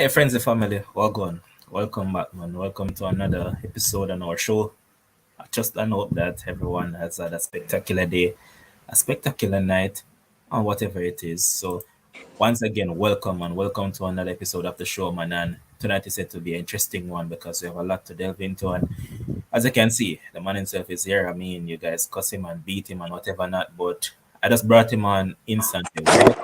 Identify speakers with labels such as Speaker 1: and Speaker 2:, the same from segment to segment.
Speaker 1: Hey, friends and family, welcome. Welcome back, man. Welcome to another episode on our show. I just hope that everyone has had a spectacular day, a spectacular night, and whatever it is. So, once again, welcome and welcome to another episode of the show, man. And tonight is set to be an interesting one because we have a lot to delve into. And as you can see, the man himself is here. I mean, you guys cuss him and beat him and whatever not, but I just brought him on instantly. Why?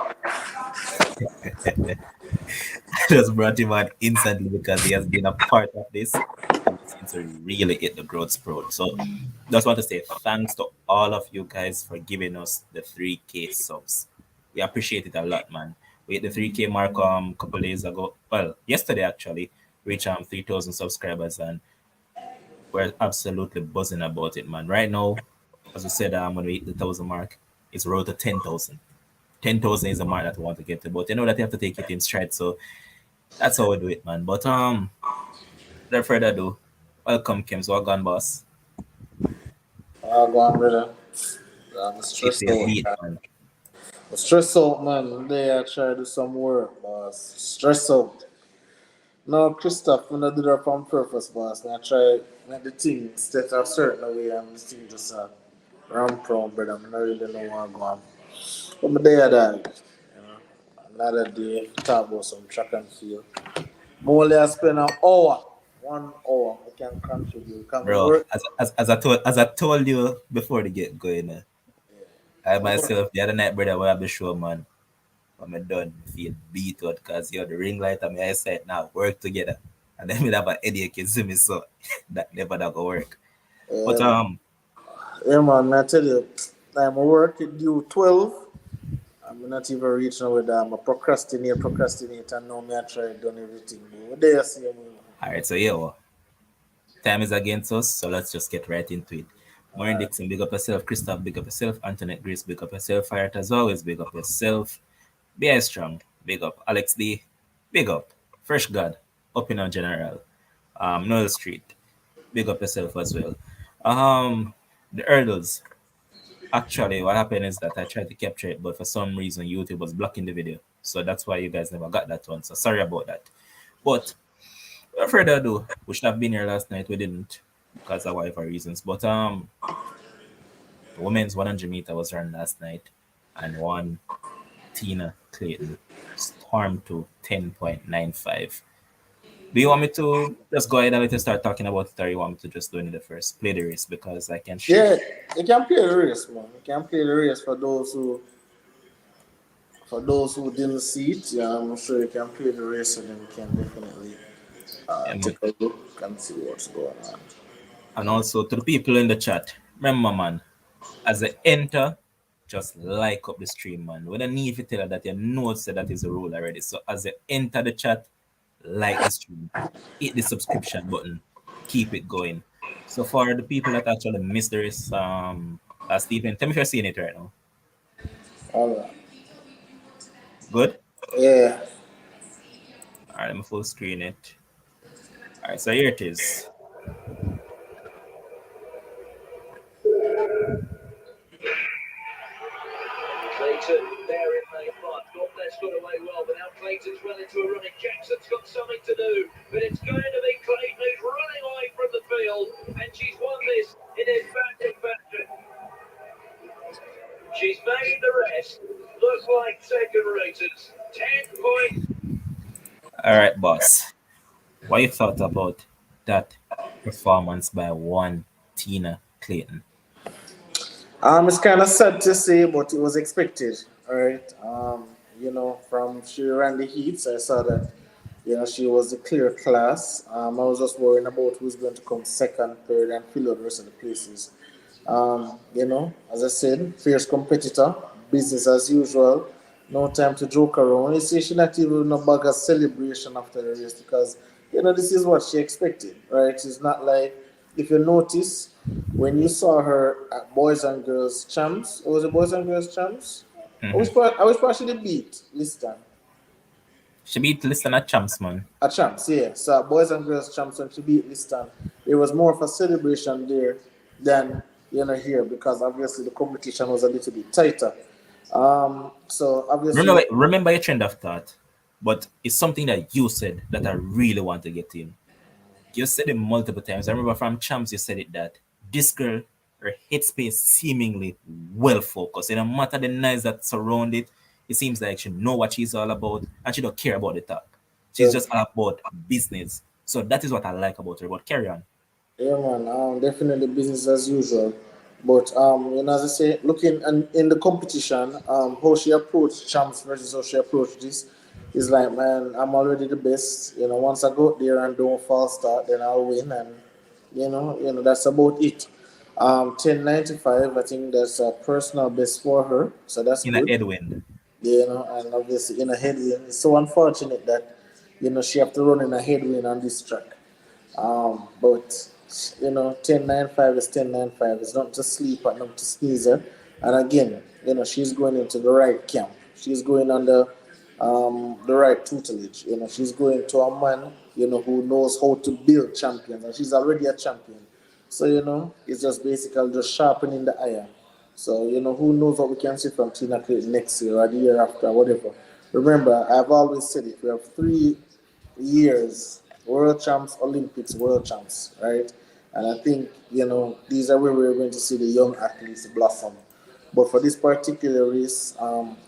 Speaker 1: Just brought him on instantly because he has been a part of this and he seems to really hit the growth spurt. So just want to say thanks to all of you guys for giving us the 3K subs. We appreciate it a lot, man. We hit the 3K mark a couple days ago. Well, yesterday actually, reached 3,000 subscribers and we're absolutely buzzing about it, man. Right now, as we said, I'm gonna hit the 1,000 mark. It's road to 10,000. 10,000 is the mark that we want to get to, but you know that you have to take it in stride. So that's how we do it, man. But without further ado, welcome Kims. Welcome, boss.
Speaker 2: Go on, brother. I'm
Speaker 1: Keep
Speaker 2: stressed
Speaker 1: your
Speaker 2: out.
Speaker 1: beat, man.
Speaker 2: I'm stressed out, man. Today I try to do some work, boss. Stressed out. No, Christoph, I'm not do that on purpose, boss. I try make the thing set a certain way and the thing just ramp round, brother. I don't really know what I'm going. But my day I died. You know, another day, talk about some track and field. Only I spend an hour, 1 hour, I can contribute. Can
Speaker 1: Bro,
Speaker 2: work?
Speaker 1: as I told you before the get going, I
Speaker 2: Work.
Speaker 1: myself the other night, brother, we have the show, man. When I'm done, feel beat out because you have the ring light on my eyesight now, work together. And then we have an headache, you see me, so that never that go work. But
Speaker 2: Yeah, yeah, man, I tell you, I'm work it due 12. I'm not even reaching with that. I'm a procrastinate, and now me I try done everything. But what do you see, man?
Speaker 1: all right, so yeah, well, time is against us, so let's just get right into it. Maureen
Speaker 2: Alright.
Speaker 1: Dixon, big up yourself. Christoph, big up yourself. Antoinette Grace, big up yourself. Fire as always, big up yourself. Be strong, big up. Alex D, big up. Fresh God, Opinion General. Noel Street, big up yourself as well. The hurdles. Actually, what happened is that I tried to capture it, but for some reason YouTube was blocking the video. So that's why you guys never got that one. So sorry about that. But without further ado, we should have been here last night. We didn't because of whatever reasons. But the women's 100 meter was run last night, and one Tina Clayton stormed to 10.95. Do you want me to just go ahead and let you start talking about it, or you want me to just do it in the first play the race because I can share.
Speaker 2: Yeah, you can play the race, man. You can play the race for those who didn't see it. Yeah, I'm sure you can play the race, and then you can definitely
Speaker 1: Um,
Speaker 2: take a look and see what's going on.
Speaker 1: and also to the people in the chat, remember, man, as they enter, just like up the stream, man. We don't need to tell her that you know say that is a rule already. So as they enter the chat, like the stream, hit the subscription button, keep it going. So for the people that actually missed the race, Stephen, tell me if you're seeing it right now.
Speaker 2: All right.
Speaker 1: Good.
Speaker 2: Yeah.
Speaker 1: All right, let me full screen it. All right, so here it is.
Speaker 3: Clayton, there in lane one. Got their squad away well, but now Clayton's run into a running. Jackson's got something to do, but it's going to be Clayton who's running away from the field, and she's won this in emphatic fashion. She's made the rest look like second raters. 10 points.
Speaker 1: All right, boss. What you thought about that performance by one Tina Clayton?
Speaker 2: It's kind of sad to say, but it was expected. All right. From she ran the heats, I saw that. She was the clear class. I was just worrying about who's going to come second, third, and fill out the rest of the places. As I said, fierce competitor, business as usual. No time to joke around. You see, she not even no bag of celebration after the race because this is what she expected, right? It's not like if you notice when you saw her at Boys and Girls Champs. What was it, Boys and Girls Champs?
Speaker 1: Mm-hmm.
Speaker 2: I was partially beat Lyston.
Speaker 1: She beat Listen at Champs, man.
Speaker 2: At Champs, yeah. So at Boys and Girls Champs when she beat Lyston, there was more of a celebration there than here because obviously the competition was a little bit tighter. So obviously,
Speaker 1: Remember your trend of thought. But it's something that you said that I really want to get in. You said it multiple times. I remember from Champs, you said it that this girl, her headspace seemingly well focused. And no matter the noise that surround it, it seems like she know what she's all about and she don't care about the talk. She's
Speaker 2: Yeah,
Speaker 1: just all about business. So that is what I like about her. But carry on.
Speaker 2: yeah, man. Definitely business as usual. But as I say, looking in the competition, how she approached champs versus how she approached this is like, man, I'm already the best. Once I go out there and don't false start, then I'll win, and that's about it. 1095, I think that's a personal best for her, so that's
Speaker 1: In a
Speaker 2: good.
Speaker 1: headwind.
Speaker 2: And obviously in a headwind, it's so unfortunate that she have to run in a headwind on this track. But 1095 is 1095. It's not to sleep and not to sneeze her. And again, she's going into the right camp. She's going under the right tutelage. She's going to a man, who knows how to build champions, and she's already a champion. So it's just basically just sharpening the iron. So who knows what we can see from Tina Clayton next year or the year after, whatever. Remember, I've always said it. We have 3 years: world champs, Olympics, world champs, right? And I think these are where we're going to see the young athletes blossom. But for this particular race,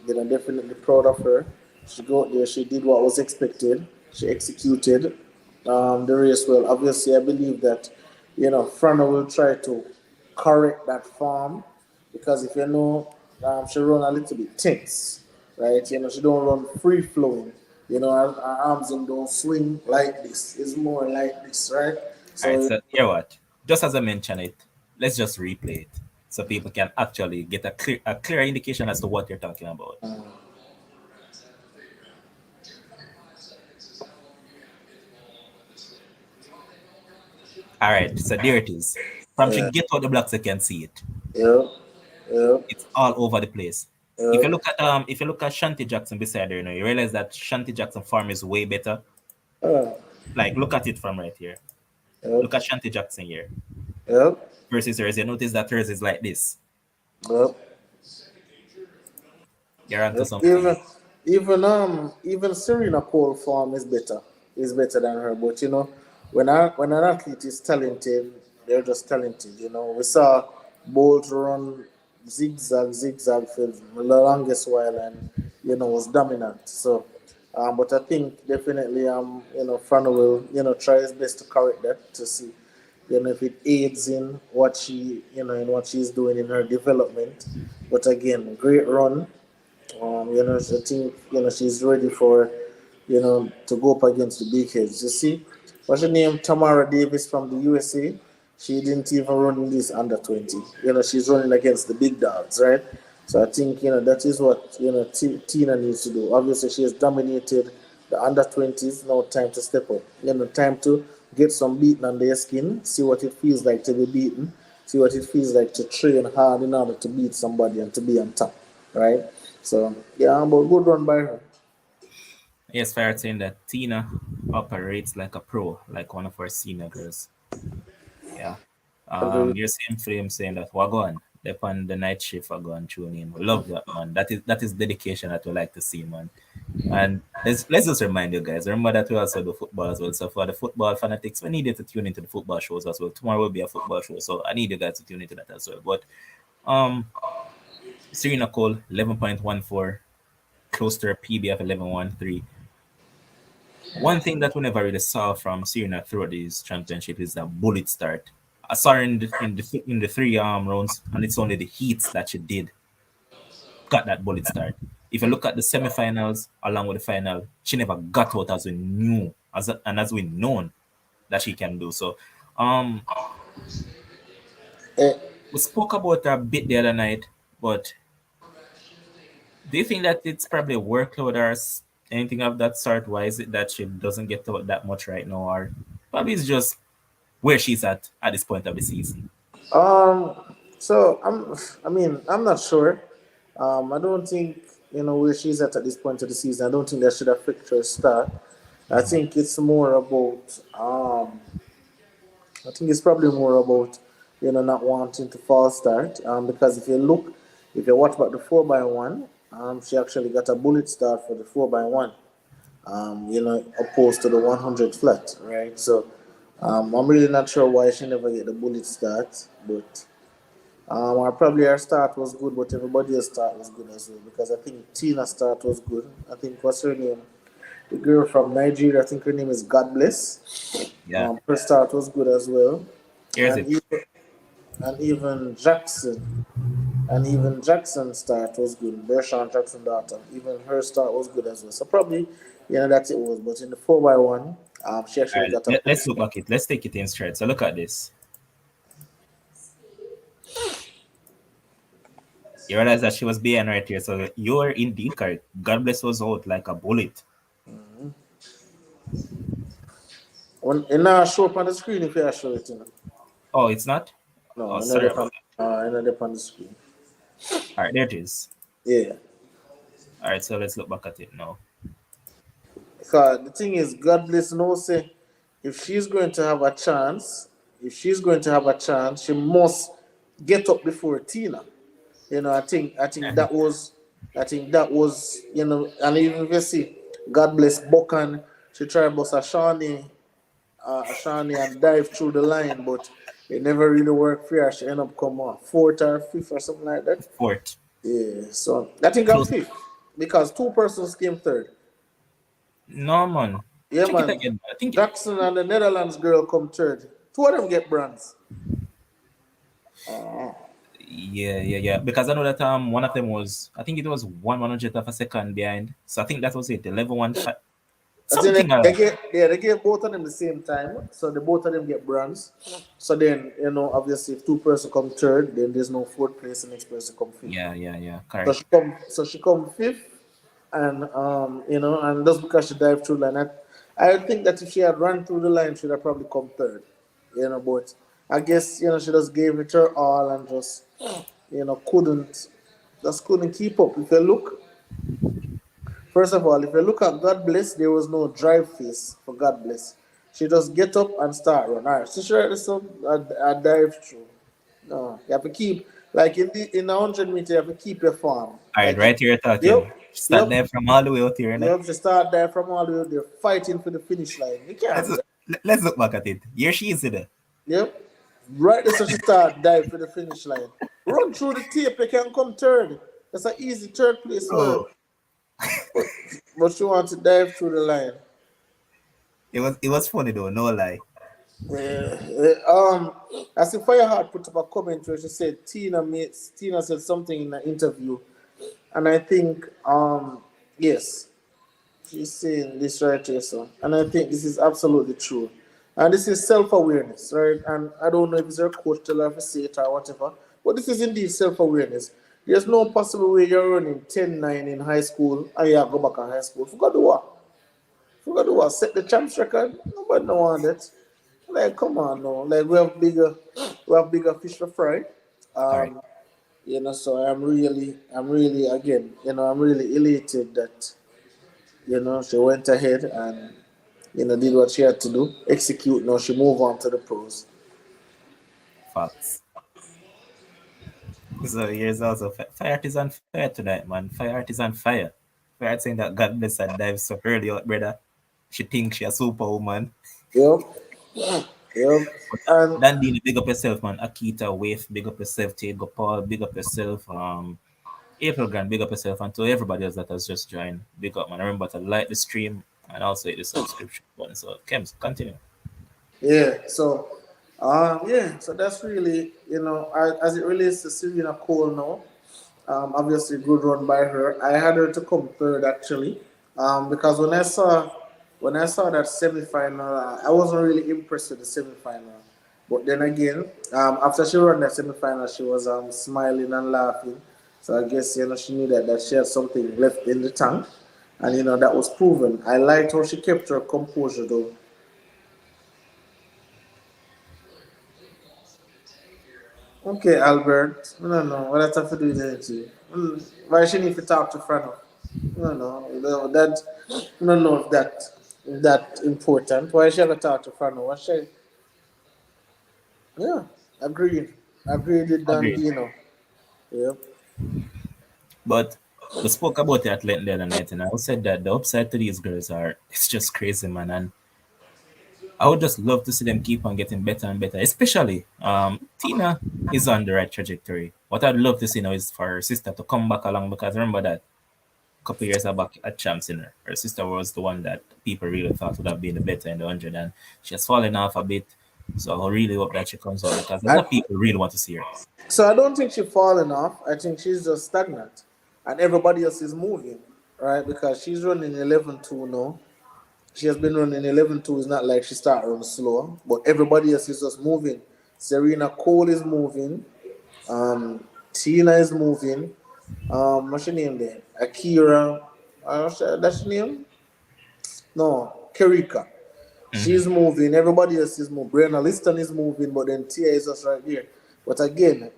Speaker 2: definitely proud of her. She got there, she did what was expected, she executed the race well. Obviously, I believe that Frano will try to correct that form, because if she run a little bit tense, right? She don't run free flowing. Her arms and don't swing like this. It's more like this, right?
Speaker 1: All right,
Speaker 2: So
Speaker 1: so you know what? Just as I mentioned it, let's just replay it so people can actually get a clear indication as to what you're talking about. All right, so there it is. From she
Speaker 2: yeah,
Speaker 1: get out the blocks, you can see it.
Speaker 2: yeah, yeah,
Speaker 1: It's all over the place.
Speaker 2: yeah,
Speaker 1: If you look at Shanti Jackson beside her, you realize that Shanti Jackson form is way better.
Speaker 2: yeah,
Speaker 1: Like look at it from right here.
Speaker 2: yeah,
Speaker 1: Look at Shanti Jackson here
Speaker 2: yeah,
Speaker 1: versus hers. You notice that hers is like this.
Speaker 2: yeah.
Speaker 1: You're onto
Speaker 2: Yep.
Speaker 1: something.
Speaker 2: Even Serena Cole form is better than her. But when an athlete is talented, they're just talented. We saw Bolt run zigzag for the longest while, and was dominant. So, but I think definitely Frano will try his best to correct that, to see if it aids in what in what she's doing in her development. But again, great run. I think she's ready for to go up against the big heads. You see, what's her name? Tamara Davis from the USA. She didn't even run in this under 20. She's running against the big dogs, right? So I think that is what Tina needs to do. Obviously, she has dominated the under 20s. Now time to step up. Time to get some beaten on their skin. See what it feels like to be beaten. See what it feels like to train hard in order to beat somebody and to be on top, right? So yeah, but good run by her.
Speaker 1: Yes, fair saying that Tina operates like a pro, like one of our senior girls. Yeah.
Speaker 2: Agreed.
Speaker 1: Your same frame saying that we're going. Upon the night shift are going tune in. We love that man. That is dedication that we like to see, man. And let's just remind you guys, remember that we also do football as well. So for the football fanatics, we need you to tune into the football shows as well. Tomorrow will be a football show. So I need you guys to tune into that as well. But um Serena Cole, 11.14, close to her PB of 11.13. One thing that we never really saw from Serena throughout this championship is a bullet start. I saw her in the three rounds, and it's only the heats that she did got that bullet start. If you look at the semifinals along with the final, she never got out as we knew and as we known that she can do. So, um,
Speaker 2: Eh,
Speaker 1: we spoke about her a bit the other night, but do you think that it's probably workload or anything of that sort? Why is it that she doesn't get out that much right now, or probably it's just where she's at this point of the season?
Speaker 2: um. So I'm not sure. I don't think where she's at this point of the season. I don't think that should affect her start. I think it's more about I think it's probably more about not wanting to false start. Because if you watch about the 4x1, she actually got a bullet start for the 4x1. opposed to the 100 flat, right? So I'm really not sure why she never get the bullet start, but or probably her start was good, but everybody else start was good as well because I think Tina's start was good. I think what's her name? The girl from Nigeria, I think her name is God Bless.
Speaker 1: Yeah.
Speaker 2: Her start was good as well,
Speaker 1: Here's
Speaker 2: and
Speaker 1: it.
Speaker 2: even Jackson. And even Jackson's start was good. Bershawn Jackson daughter, even her start was good as well. So probably, that's it was. But in the 4x1, she
Speaker 1: All
Speaker 2: actually
Speaker 1: right,
Speaker 2: got a
Speaker 1: let's
Speaker 2: push.
Speaker 1: look back it. Let's take it in straight. So look at this. You realize that she was being right here. So you are indeed correct. God bless was out like a bullet.
Speaker 2: When it now show up on the screen if you show it,
Speaker 1: Oh, it's not?
Speaker 2: No,
Speaker 1: Oh, sorry about that.
Speaker 2: another on the screen.
Speaker 1: All right, there it is.
Speaker 2: Yeah.
Speaker 1: All right, so let's look back at it now.
Speaker 2: Because the thing is, God bless no say, if she's going to have a chance, she must get up before Tina. I think that was and even if you see, God bless Bokan, she tried bust a Shawnee and dive through the line, but it never really worked for her. She ended up come on fourth or fifth or something like that.
Speaker 1: Fourth.
Speaker 2: Yeah, so I think I'm
Speaker 1: Close.
Speaker 2: fifth because two persons came third.
Speaker 1: No, man.
Speaker 2: Yeah,
Speaker 1: Check it
Speaker 2: man.
Speaker 1: again. I think.
Speaker 2: Jackson and the Netherlands girl come third. Two of them get bronze. Uh,
Speaker 1: Yeah. Because I know that one of them was, I think it was 1/100th of a second behind. So I think that was it. 11
Speaker 2: I think
Speaker 1: something like
Speaker 2: they
Speaker 1: that.
Speaker 2: gave both of them the same time, so the both of them get bronze. So then obviously if two person come third, then there's no fourth place, the next person come fifth.
Speaker 1: Yeah.
Speaker 2: So
Speaker 1: Correct.
Speaker 2: she come fifth, and and just because she dived through the line, I think that if she had run through the line, she'd have probably come third. But I guess she just gave it her all and just couldn't keep up. If you look, first of all, if you look at God Bless, there was no drive face for God Bless. She just get up and start run. All right, so she had some a dive through. No, you have to keep like in 100 meter, you have to keep your form.
Speaker 1: All right,
Speaker 2: Like,
Speaker 1: right here talking.
Speaker 2: yep,
Speaker 1: Start
Speaker 2: yep,
Speaker 1: there from all the way out here, innit?
Speaker 2: yep. She start there from all the way there, fighting for the finish line. You can't
Speaker 1: Let's
Speaker 2: do that.
Speaker 1: let's look back at it. Here she is there.
Speaker 2: Yep, right there. So she start dive for the finish line. Run through the tape, you can come third. That's an easy third place
Speaker 1: Oh,
Speaker 2: work. But but she wants to dive through the line.
Speaker 1: it was funny though, no lie.
Speaker 2: I see Fireheart put up a comment where she said Tina said something in an interview, and I think yes, she's saying this right here, so, and I think this is absolutely true, and this is self awareness, right? And I don't know if it's her coach tell her to say it or whatever, but this is indeed self awareness. There's no possible way you're running 10-9 in high school and you go back in high school. Forgot to what? Forgot to what? Set the champs record. Nobody no want that. Like, come on, no. Like, we have bigger fish to fry.
Speaker 1: All right.
Speaker 2: Um, so I'm really, again, I'm really elated that, she went ahead and, did what she had to do, execute. Now she move on to the pros.
Speaker 1: Facts. So here's also Fire Art is on fire tonight, man. Fire Art is on fire. Fire Art saying that God bless her dive so early out, brother. She thinks she a superwoman.
Speaker 2: Yep, yep. And
Speaker 1: Dandini, big up yourself, man. Akita, Wave, big up yourself. Tego Paul, big up yourself. April Grant, big up yourself. And to everybody else that has just joined, big up, man. Remember to like the stream and also hit the subscription button. So, Kems, continue.
Speaker 2: so that's really, as it relates to Serena Cole now. Obviously, good run by her. I had her to come third actually, because when I saw that semi-final, I wasn't really impressed with the semi-final. But then again, after she ran that semi-final, she was smiling and laughing. So I guess she knew that she had something left in the tank, and that was proven. I liked how she kept her composure though. Okay, Albert. I don't know what that have to do with anything. Why she need to talk to Frano? No, no, that I don't know if that important. Why she have to talk to Frano? What she? Yeah, agreed. Agreed with
Speaker 1: Agreed.
Speaker 2: Dandino. Yep.
Speaker 1: But We spoke about it at length the other night, and I said that the upside to these girls are it's just crazy, man. And I would just love to see them keep on getting better and better. Especially, Tina is on the right trajectory. What I'd love to see now is for her sister to come back along because remember that a couple years back at champs in her sister was the one that people really thought would have been the better in the 100, and she has fallen off a bit. So I really hope that she comes out because a lot
Speaker 2: I,
Speaker 1: of people really want to see her.
Speaker 2: so I don't think she's falling off. I think she's just stagnant, and everybody else is moving, right? Because she's running 11-2 now. She has been running 11-2. It's not like she started running slow, but everybody else is just moving. Serena Cole is moving. Tina is moving. What's her name there? Akira. That's her name? No, Kerika.
Speaker 1: Hmm.
Speaker 2: She's moving. Everybody else is moving. Brianna Lyston is moving, but then Tia is just right there. But again,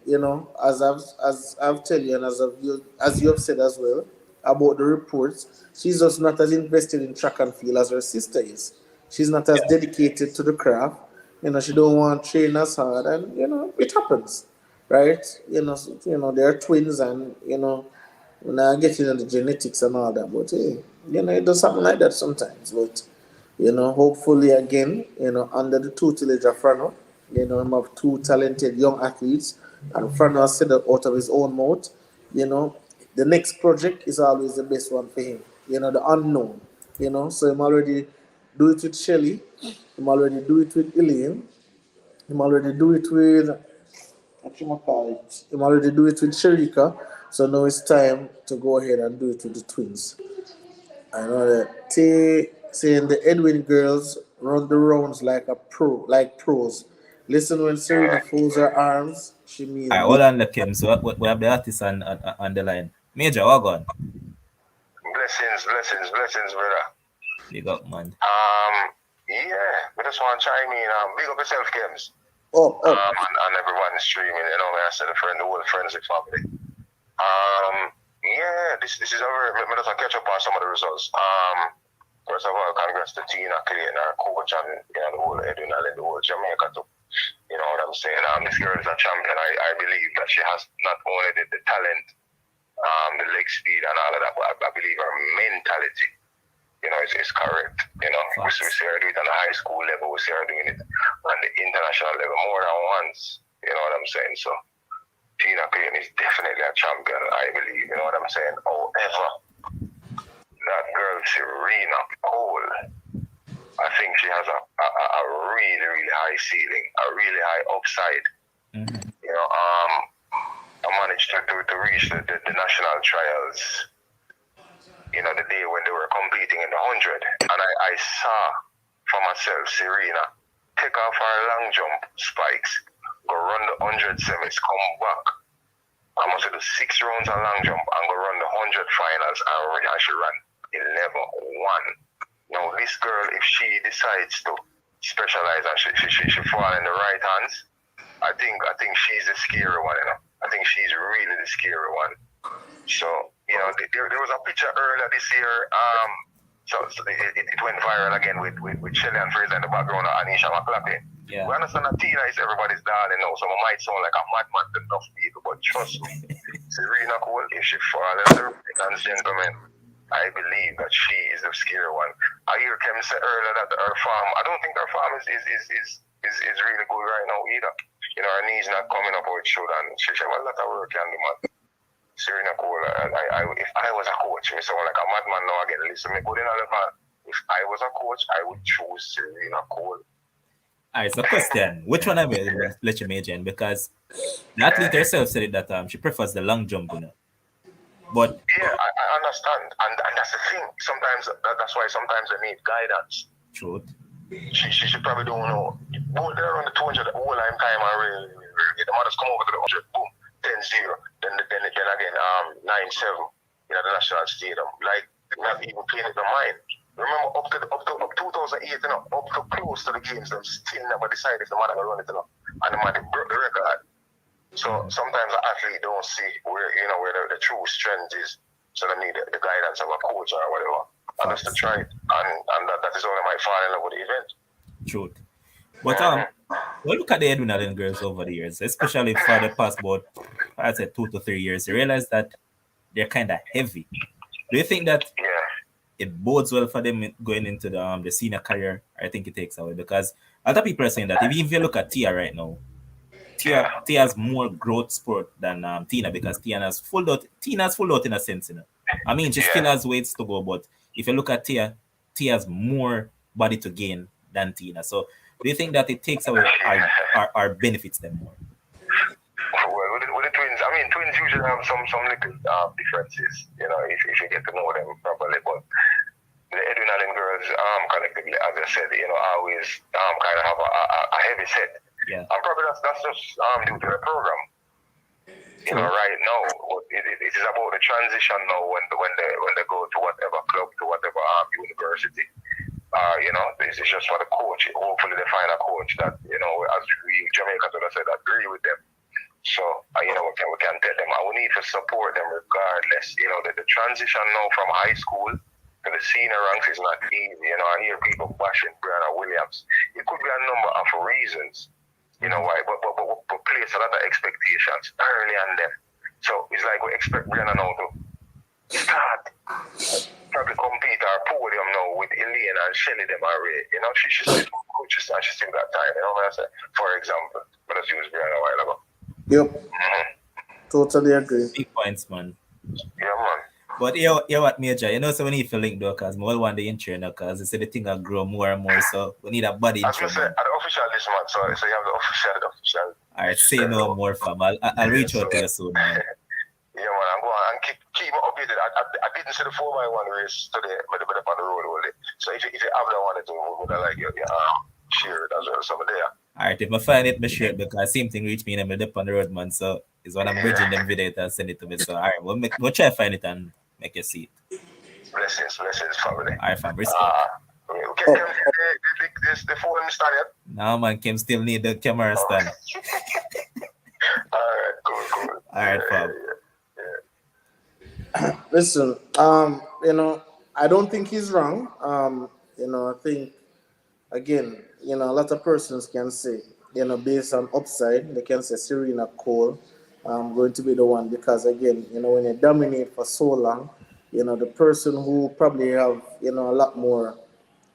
Speaker 2: as I've tell you, and as you have said as well about the reports, she's just not as invested in track and field as her sister is. She's not as dedicated to the craft. She don't want to train as hard, and it happens, right? They're twins, and when I get into the genetics and all that, but hey, it does something like that sometimes. But hopefully again, under the tutelage of Frano, him have two talented young athletes, and Frano has said that out of his own mouth, you know, the next project is always the best one for him. The unknown. So him already do it with Shelly, him already do it with Elaine, him already do it with what you call it, him already do it with Sharika. So now it's time to go ahead and do it with the twins. I know that Tay saying the Edwin girls run the rounds like pros. Listen, when Serena folds her arms, she
Speaker 1: All right,
Speaker 2: means
Speaker 1: hold on, the Kim. So we have the artist on the line. Major, what on?
Speaker 4: Blessings, blessings, blessings, brother.
Speaker 1: Big up, man.
Speaker 4: Yeah, we just want to chime in. Big up yourself, Kims.
Speaker 2: up.
Speaker 4: And everyone streaming. I said the whole forensic family. Yeah, this is over. Let me just catch up on some of the results. First of all, congrats to Tina, Clayton, our coach, and the whole Edwin and the whole Jamaica too. You know what I'm saying? This girl is a champion. I believe that she has not only the talent, the leg speed and all of that, but I believe her mentality, is correct. We see her do it on the high school level, we see her doing it on the international level more than once. You know what I'm saying? So Tina Clayton is definitely a champion, I believe. You know what I'm saying? However, that girl Serena Cole, I think she has a really, really high ceiling, a really high upside.
Speaker 1: Mm-hmm.
Speaker 4: I managed to reach the national trials, the day when they were competing in the 100. And I saw for myself Serena take off her long jump spikes, go run the 100 semis, come back. I must do 6 rounds of long jump and go run the 100 finals, and she ran 11-1. Now, this girl, if she decides to specialize and she fall in the right hands, I think she's the scary one. I think she's really the scary one. So, there was a picture earlier this year. So it went viral again with Shelly and Fraser in the background of Anisha McLaughlin.
Speaker 1: Yeah.
Speaker 4: We understand that Tina is everybody's darling now, so I might sound like a madman to enough people, but trust me, Serena Cole, if she falls in the right hands, gentlemen, I believe that she is the scary one. I hear Kim say earlier that her farm, I don't think her farm is really good right now either. Her knees not coming up how it should, and she have a lot of work can do, man. Serena Cole, if I was a coach, I sound like a madman now again. Listen, me good in all the if I was a coach, I would choose Serena Cole.
Speaker 1: All right, so question. Which one I will let you major in? Because the athlete herself said it that she prefers the long jump, But
Speaker 4: yeah, I understand, and that's the thing. Sometimes that's why sometimes I need guidance.
Speaker 1: truth.
Speaker 4: She probably don't know. Go there on the 200 the whole time and really the mothers come over to the 100, boom, 10-0. Then again 9-7 in the national stadium. Like not even paying it no mind. Remember up to 2008, up to close to the games, them still never decided if the mother will run it, and the mother broke the record. So sometimes the athlete don't see where the true strength is. So they need the guidance of a coach or whatever. And just to try it. And that is only my fall in love with the event.
Speaker 1: Truth. But when you look at the Edwin Allen girls over the years, especially for the past about, I'd say 2 to 3 years, you realize that they're kind of heavy. Do you think that
Speaker 4: Yeah,
Speaker 1: it bodes well for them going into the senior career? I think it takes away because other people are saying that if you look at Tia right now,
Speaker 4: yeah,
Speaker 1: Tia's more growth spurt than Tina because Tina's full out in a sense, you know. I mean, she still
Speaker 4: yeah.
Speaker 1: has weights to go, but if you look at Tia's more body to gain than Tina. So, do you think that it takes away our benefits them more?
Speaker 4: Well, with the twins, I mean, twins usually have some little differences, you know, if you get to know them properly. But the Edwin Allen girls, collectively, as I said, you know, always kind of have a heavy set.
Speaker 1: Yeah,
Speaker 4: And probably that's just due to the program. You know,
Speaker 1: true.
Speaker 4: right now, it is about the transition now when they go to whatever club, to whatever university. You know, this is just for the coach. Hopefully, they find a coach that, you know, as we Jamaicans would have said, agree with them. So, you know, we can tell them, we need to support them regardless. You know, the transition now from high school to the senior ranks is not easy. You know, I hear people bashing Brianna Williams. It could be a number of reasons, you know why, but place a lot of expectations early on them. So it's like we expect Brianna now to start probably compete our podium now with Elaine and Shelly them already. You know, she still coaches and she still got time. You know what I say? For example, but let's use Brianna a while ago.
Speaker 2: Yep,
Speaker 4: Mm-hmm.
Speaker 2: totally agree.
Speaker 1: Big points, man.
Speaker 4: Yeah, man.
Speaker 1: But you what, Major? You know, so we need to link though, because we all want the intro, you know, because they say the thing will grow more and more. So we need a body
Speaker 4: I was
Speaker 1: intro,
Speaker 4: gonna say
Speaker 1: man.
Speaker 4: the official list, man. So you have the official.
Speaker 1: All right, say no more, fam. I'll
Speaker 4: Yeah,
Speaker 1: reach
Speaker 4: so
Speaker 1: out to you soon, man.
Speaker 4: yeah, man. I'm going and keep me updated. I didn't see the 4x1 race today, but up on the road all day. So if you have that one, would I like your share it as well. Some there.
Speaker 1: All right, if I find it, me share it because same thing reach me and I'm up on the road, man. So it's when I'm bridging them
Speaker 4: Yeah.
Speaker 1: video and send it to me. So all right, we'll try to find it and make you see it.
Speaker 4: Blessings, family.
Speaker 1: All right, fam. Respect.
Speaker 4: Okay,
Speaker 2: Oh,
Speaker 4: the phone started.
Speaker 1: Now, man, Kim still need the camera
Speaker 4: Oh.
Speaker 1: stand.
Speaker 4: All right, cool.
Speaker 1: All right, fam.
Speaker 2: listen, you know, I don't think he's wrong. You know, I think again, you know, a lot of persons can say, you know, based on upside, they can say Serena Cole going to be the one because again, you know, when you dominate for so long, you know, the person who probably have, you know, a lot more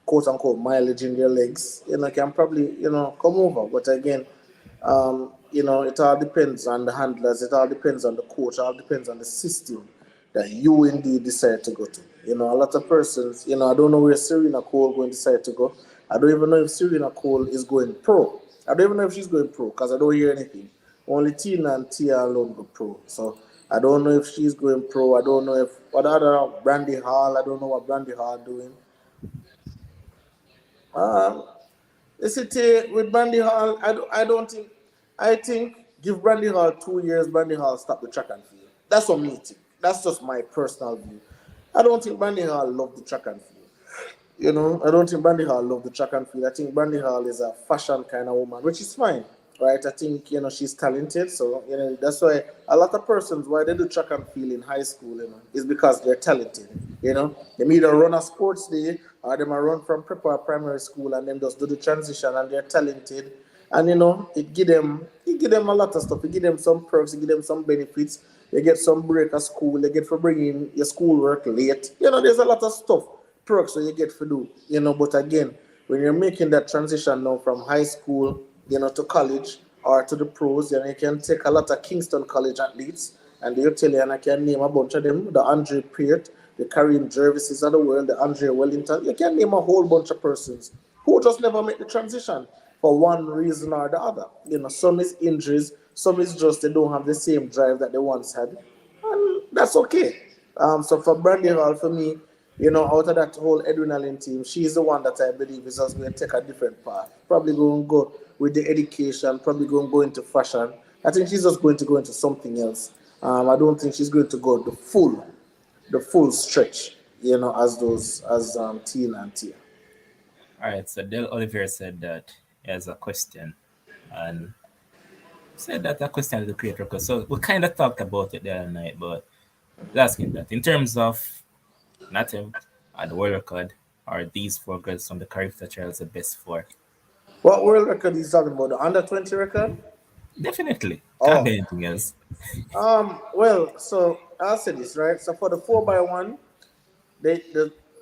Speaker 2: quote unquote mileage in their legs, you know, can probably, you know, come over. But again, you know, it all depends on the handlers, it all depends on the coach, it all depends on the system that you indeed decide to go to. You know, a lot of persons, you know, I don't know where Serena Cole going to decide to go. I don't even know if Serena Cole is going pro. I don't even know if she's going pro because I don't hear anything. Only Tina and Tia alone go pro. So I don't know if she's going pro. I don't know if what other Brandy Hall. I don't know what Brandy Hall doing. Um, the city with Brandy Hall, I don't think. I think give Brandy Hall 2 years, Brandy Hall stop the track and field. That's what me think. That's just my personal view. I don't think Brandy Hall love the track and field. You know, I don't think Brandy Hall love the track and field. I think Brandy Hall is a fashion kind of woman, which is fine, right? I think, you know, she's talented. So, you know, that's why a lot of persons, why they do track and field in high school, you know, is because they're talented. You know, they either run a sports day or they might run from prep or primary school and then just do the transition and they're talented. And, you know, it give them a lot of stuff. It give them some perks, it give them some benefits. They get some break at school, they get for bringing your schoolwork late. You know, there's a lot of stuff perks that you get for do, you know. But again, when you're making that transition now from high school, you know, to college or to the pros, you know, you can take a lot of Kingston College athletes and they'll tell you, and I can name a bunch of them, the Andre Peart, the Kareem Jervises of the world, the Andre Wellington. You can name a whole bunch of persons who just never make the transition for one reason or the other. You know, some is injuries, some is just they don't have the same drive that they once had, and that's okay. So for Brandy Hall, for me, you know, out of that whole Edwin Allen team, she's the one that I believe is just going to take a different path. Probably going to go with the education, probably going to go into fashion. I think she's just going to go into something else. I don't think she's going to go the full stretch, you know, as those as Tina and Tia.
Speaker 1: All right, so Del Oliver said that he has a question and said that a question is the creator record. So we kind of talked about it the other night, but asking that in terms of not him the world record, are these four girls from the character trials the best for?
Speaker 2: What world record is talking about? The under 20 record?
Speaker 1: Definitely. Can't
Speaker 2: Oh,
Speaker 1: be anything else.
Speaker 2: well, so I'll say this, right? So for the 4x1, they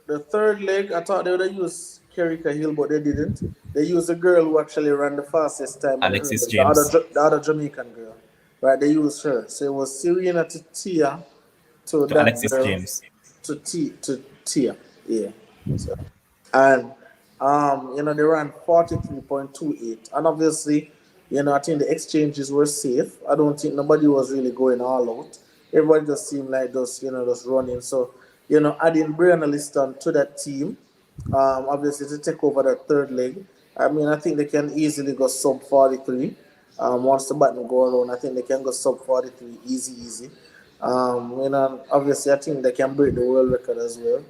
Speaker 2: the third leg, I thought they would have used Kerika Hill, but they didn't. They used a girl who actually ran the fastest time on the
Speaker 1: Alexis
Speaker 2: hurdles,
Speaker 1: James
Speaker 2: the other Jamaican girl, right? They used her. So it was Serena to Tia to
Speaker 1: to
Speaker 2: that
Speaker 1: Alexis
Speaker 2: girl
Speaker 1: James.
Speaker 2: to Tia, yeah. So and they ran 43.28, and obviously, I think the exchanges were safe. I don't think nobody was really going all out. Everybody just seemed like just running. So adding Brianna Lyston to that team, obviously to take over that third leg. I mean, I think they can easily go sub 43. Once the button go around, I think they can go sub 43 easy. Obviously, I think they can break the world record as well.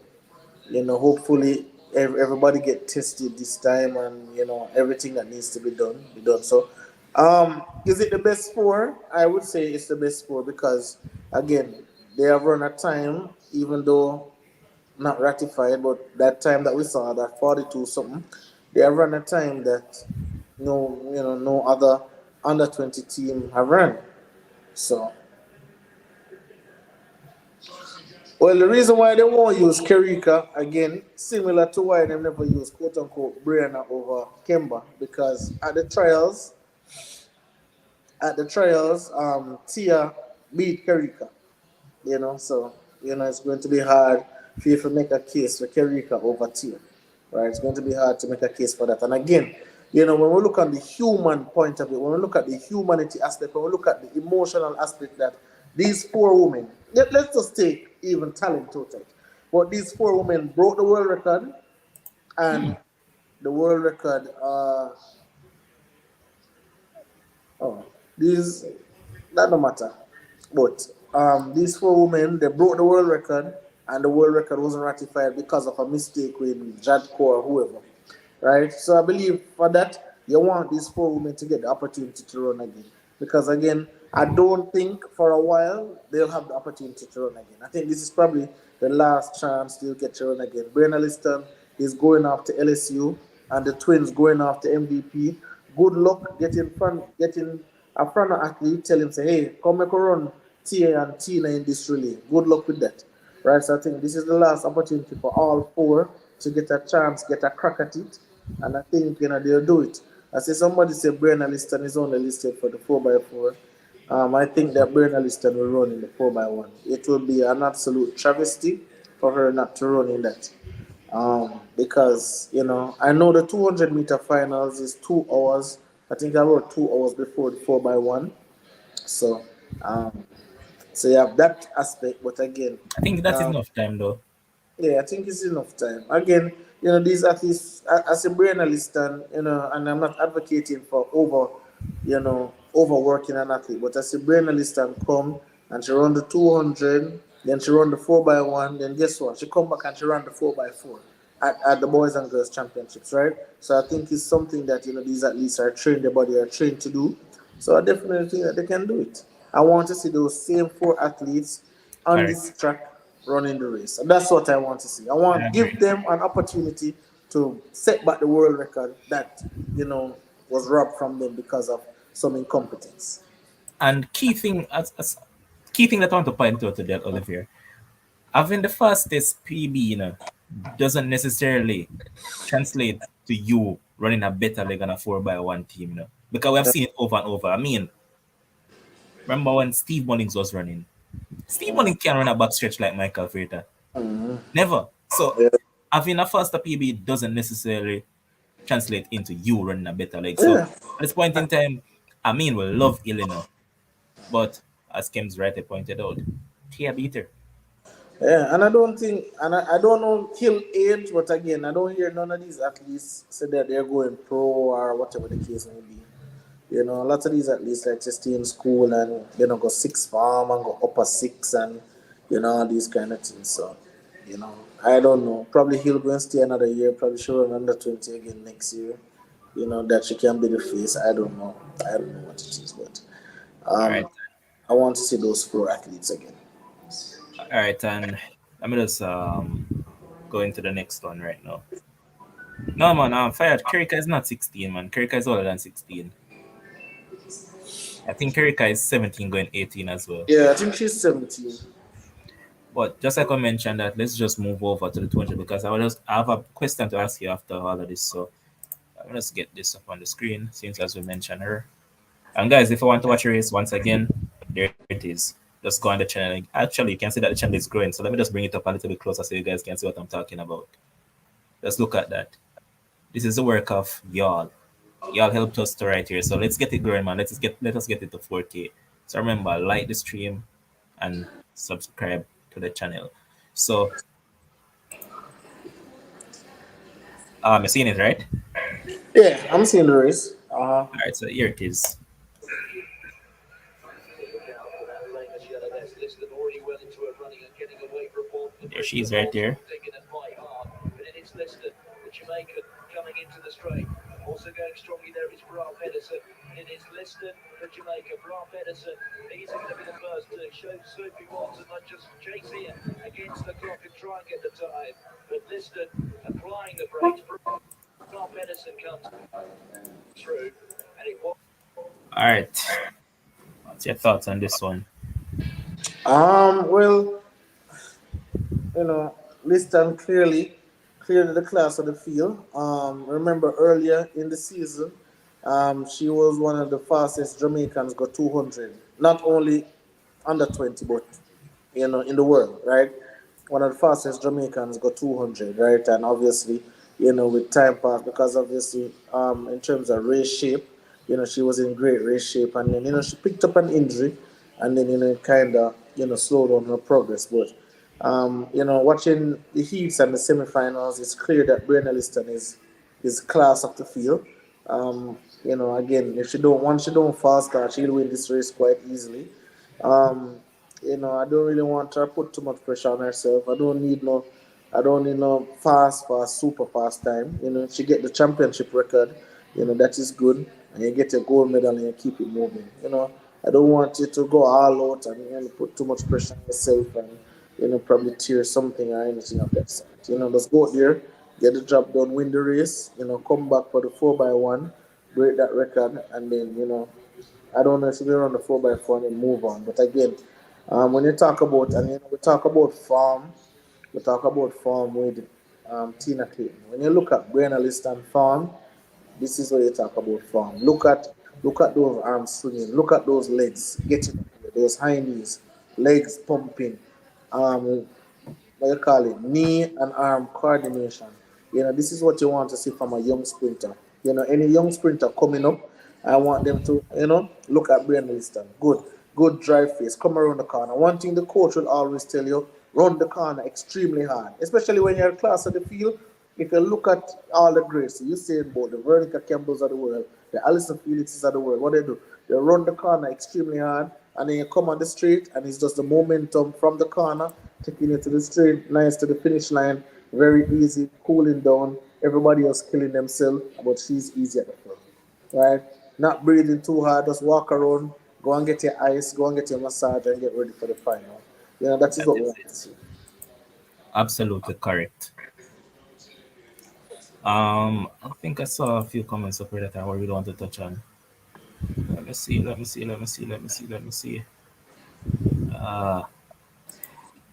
Speaker 2: Hopefully everybody get tested this time, and everything that needs to be done. So, is it the best four? I would say it's the best four because again, they have run a time, even though not ratified, but that time that we saw, that 42 something, they have run a time that no other under 20 team have run. So, well, the reason why they won't use Kerika again, similar to why they never use quote unquote Brianna over Kemba, because at the trials, Tia beat Kerika. So it's going to be hard for you to make a case for Kerika over Tia, right? It's going to be hard to make a case for that. And again, when we look on the human point of it, when we look at the humanity aspect, when we look at the emotional aspect that these four women, let's just take even talent total, but these four women broke the world record, and the world record, oh, these that don't matter. But these four women, they broke the world record, and the world record wasn't ratified because of a mistake with Jadko or whoever, right? So I believe for that, you want these four women to get the opportunity to run again. Because again, I don't think for a while they'll have the opportunity to run again. I think this is probably the last chance they'll get to run again. Brianna Lyston is going after LSU, and the twins going after MVP. Good luck getting a front athlete, tell him, say, hey, come make a run Tia and Tina in this relay. Good luck with that. Right? So I think this is the last opportunity for all four to get a chance, get a crack at it. And I think they'll do it. I see somebody say Brianna Lyston is only listed for the 4x4. I think that Brianna Lyston will run in the 4x1. It will be an absolute travesty for her not to run in that. Because I know the 200-meter finals is 2 hours. I think I wrote 2 hours before the 4x1. So, um, so you have that aspect. But again,
Speaker 1: I think that's
Speaker 2: um,
Speaker 1: enough time though.
Speaker 2: yeah, I think it's enough time. Again, these athletes, as a brain analyst, and I'm not advocating for overworking an athlete, but as a brain analyst, and come and she run the 200, then she run the 4x1, then guess what? She come back and she run the 4x4 at the boys and girls championships, right? So I think it's something that these athletes are trained, their body are trained to do. So I definitely think that they can do it. I want to see those same four athletes on this
Speaker 1: Correct.
Speaker 2: track running the race. And that's what I want to see. I
Speaker 1: I
Speaker 2: want to
Speaker 1: agree.
Speaker 2: give them an opportunity to set back the world record that was robbed from them because of some incompetence.
Speaker 1: And key thing that I want to point out to that, Olivier, having the fastest PB, doesn't necessarily translate to you running a better leg on a 4x1 team, because we have seen it over and over. I mean, remember when Steve Mullings was running? Steve Mullings can't run a back stretch like Michael Frater.
Speaker 2: Mhm.
Speaker 1: Never. So
Speaker 2: Yeah.
Speaker 1: having a faster PB doesn't necessarily translate into you running a better leg. So
Speaker 2: Yeah.
Speaker 1: at this point in time, I mean, we love Illinois, but as Kim's rightly pointed out, Tia beat her.
Speaker 2: Yeah, and I don't think, and I don't know kill age, but again, I don't hear none of these athletes say that they're going pro or whatever the case may be. A lot of these athletes like to stay in school and go six farm and go upper six and all these kind of things. So I don't know. Probably he'll go and stay another year. Probably she'll run under 20 again next year. That she can be the face. I don't know. I don't know what it is, but
Speaker 1: All right.
Speaker 2: um, I want to see those four athletes again.
Speaker 1: All right, and let me just go into the next one right now. No man, I'm fired. Kirika is not 16, man. Kirika is older than 16. I think Erika is 17 going 18 as well.
Speaker 2: Yeah, I think she's 17.
Speaker 1: But just like I mentioned that, let's just move over to the 200 because I have a question to ask you after all of this. So I'm just get this up on the screen since as we mentioned her. And guys, if you want to watch a race once again, there it is. Just go on the channel. Actually, you can see that the channel is growing. So let me just bring it up a little bit closer so you guys can see what I'm talking about. Let's look at that. This is the work of y'all. Y'all helped us to right here. So let's get it growing, man. Let us get it to 4K. So remember, like the stream and subscribe to the channel. So you're seeing it, right?
Speaker 2: Yeah, I'm seeing the race.
Speaker 1: All right, so here it is.
Speaker 3: Look out for that famous yellow. That's Lyston already well into her running and getting away from one.
Speaker 1: There she is right there.
Speaker 3: Taking it quite hard, but it is Lyston, the Jamaican, coming into the straight. Also going strongly there is Brianna Pedersen. It is Lyston, the Jamaican. Brianna Pedersen. These are going to be the first to show Sophie Watson, not just chase in against the clock and try and get the time. But Lyston applying the brakes. Brianna Pedersen comes through, and it was.
Speaker 1: All right. What's your thoughts on this one?
Speaker 2: Well, Liston clearly the class of the field. Remember earlier in the season, she was one of the fastest Jamaicans go 200. Not only under 20, but in the world, right? One of the fastest Jamaicans got 200, right? And obviously, with time pass, because obviously, in terms of race shape, she was in great race shape, and then she picked up an injury, and then it kind of slowed down her progress. But watching the heats and the semifinals, it's clear that Brianna Lyston is class of the field. Again, if she don't once she don't fast start, she'll win this race quite easily. Um, I don't really want her to put too much pressure on herself. I don't need no fast, super fast time. If she get the championship record, that is good. And you get a gold medal and you keep it moving. I don't want you to go all out and put too much pressure on yourself and probably tear something or anything of that sort. Just go out there, get the job done, win the race. Come back for the 4x1, break that record, and then I don't know if we run the 4x4 and then move on. But again, when you talk about and we talk about form with Tina Clayton. When you look at Brianna Lyston form, this is what you talk about form. Look at those arms swinging. Look at those legs getting up there, those high knees, legs pumping. Um, what you call it, knee and arm coordination. This is what you want to see from a young sprinter. Any young sprinter coming up, I want them to, look at Brian Lyston. Good drive face, come around the corner. One thing the coach will always tell you, run the corner extremely hard, especially when you're a class of the field. If you look at all the greats, you say about the Veronica Campbells of the world, the Alison Felixes of the world, what they do? They run the corner extremely hard, and then you come on the straight, and it's just the momentum from the corner taking you to the straight, nice to the finish line, very easy, cooling down. Everybody else killing themselves, but she's easy at the front, right? Not breathing too hard, just walk around, go and get your ice, go and get your massage, and get ready for the final. That is
Speaker 1: That
Speaker 2: what we
Speaker 1: is
Speaker 2: want to
Speaker 1: it.
Speaker 2: see.
Speaker 1: Absolutely correct. I think I saw a few comments up here that I really want to touch on. Let me see, let me see, let me see, let me see, let me see. Uh,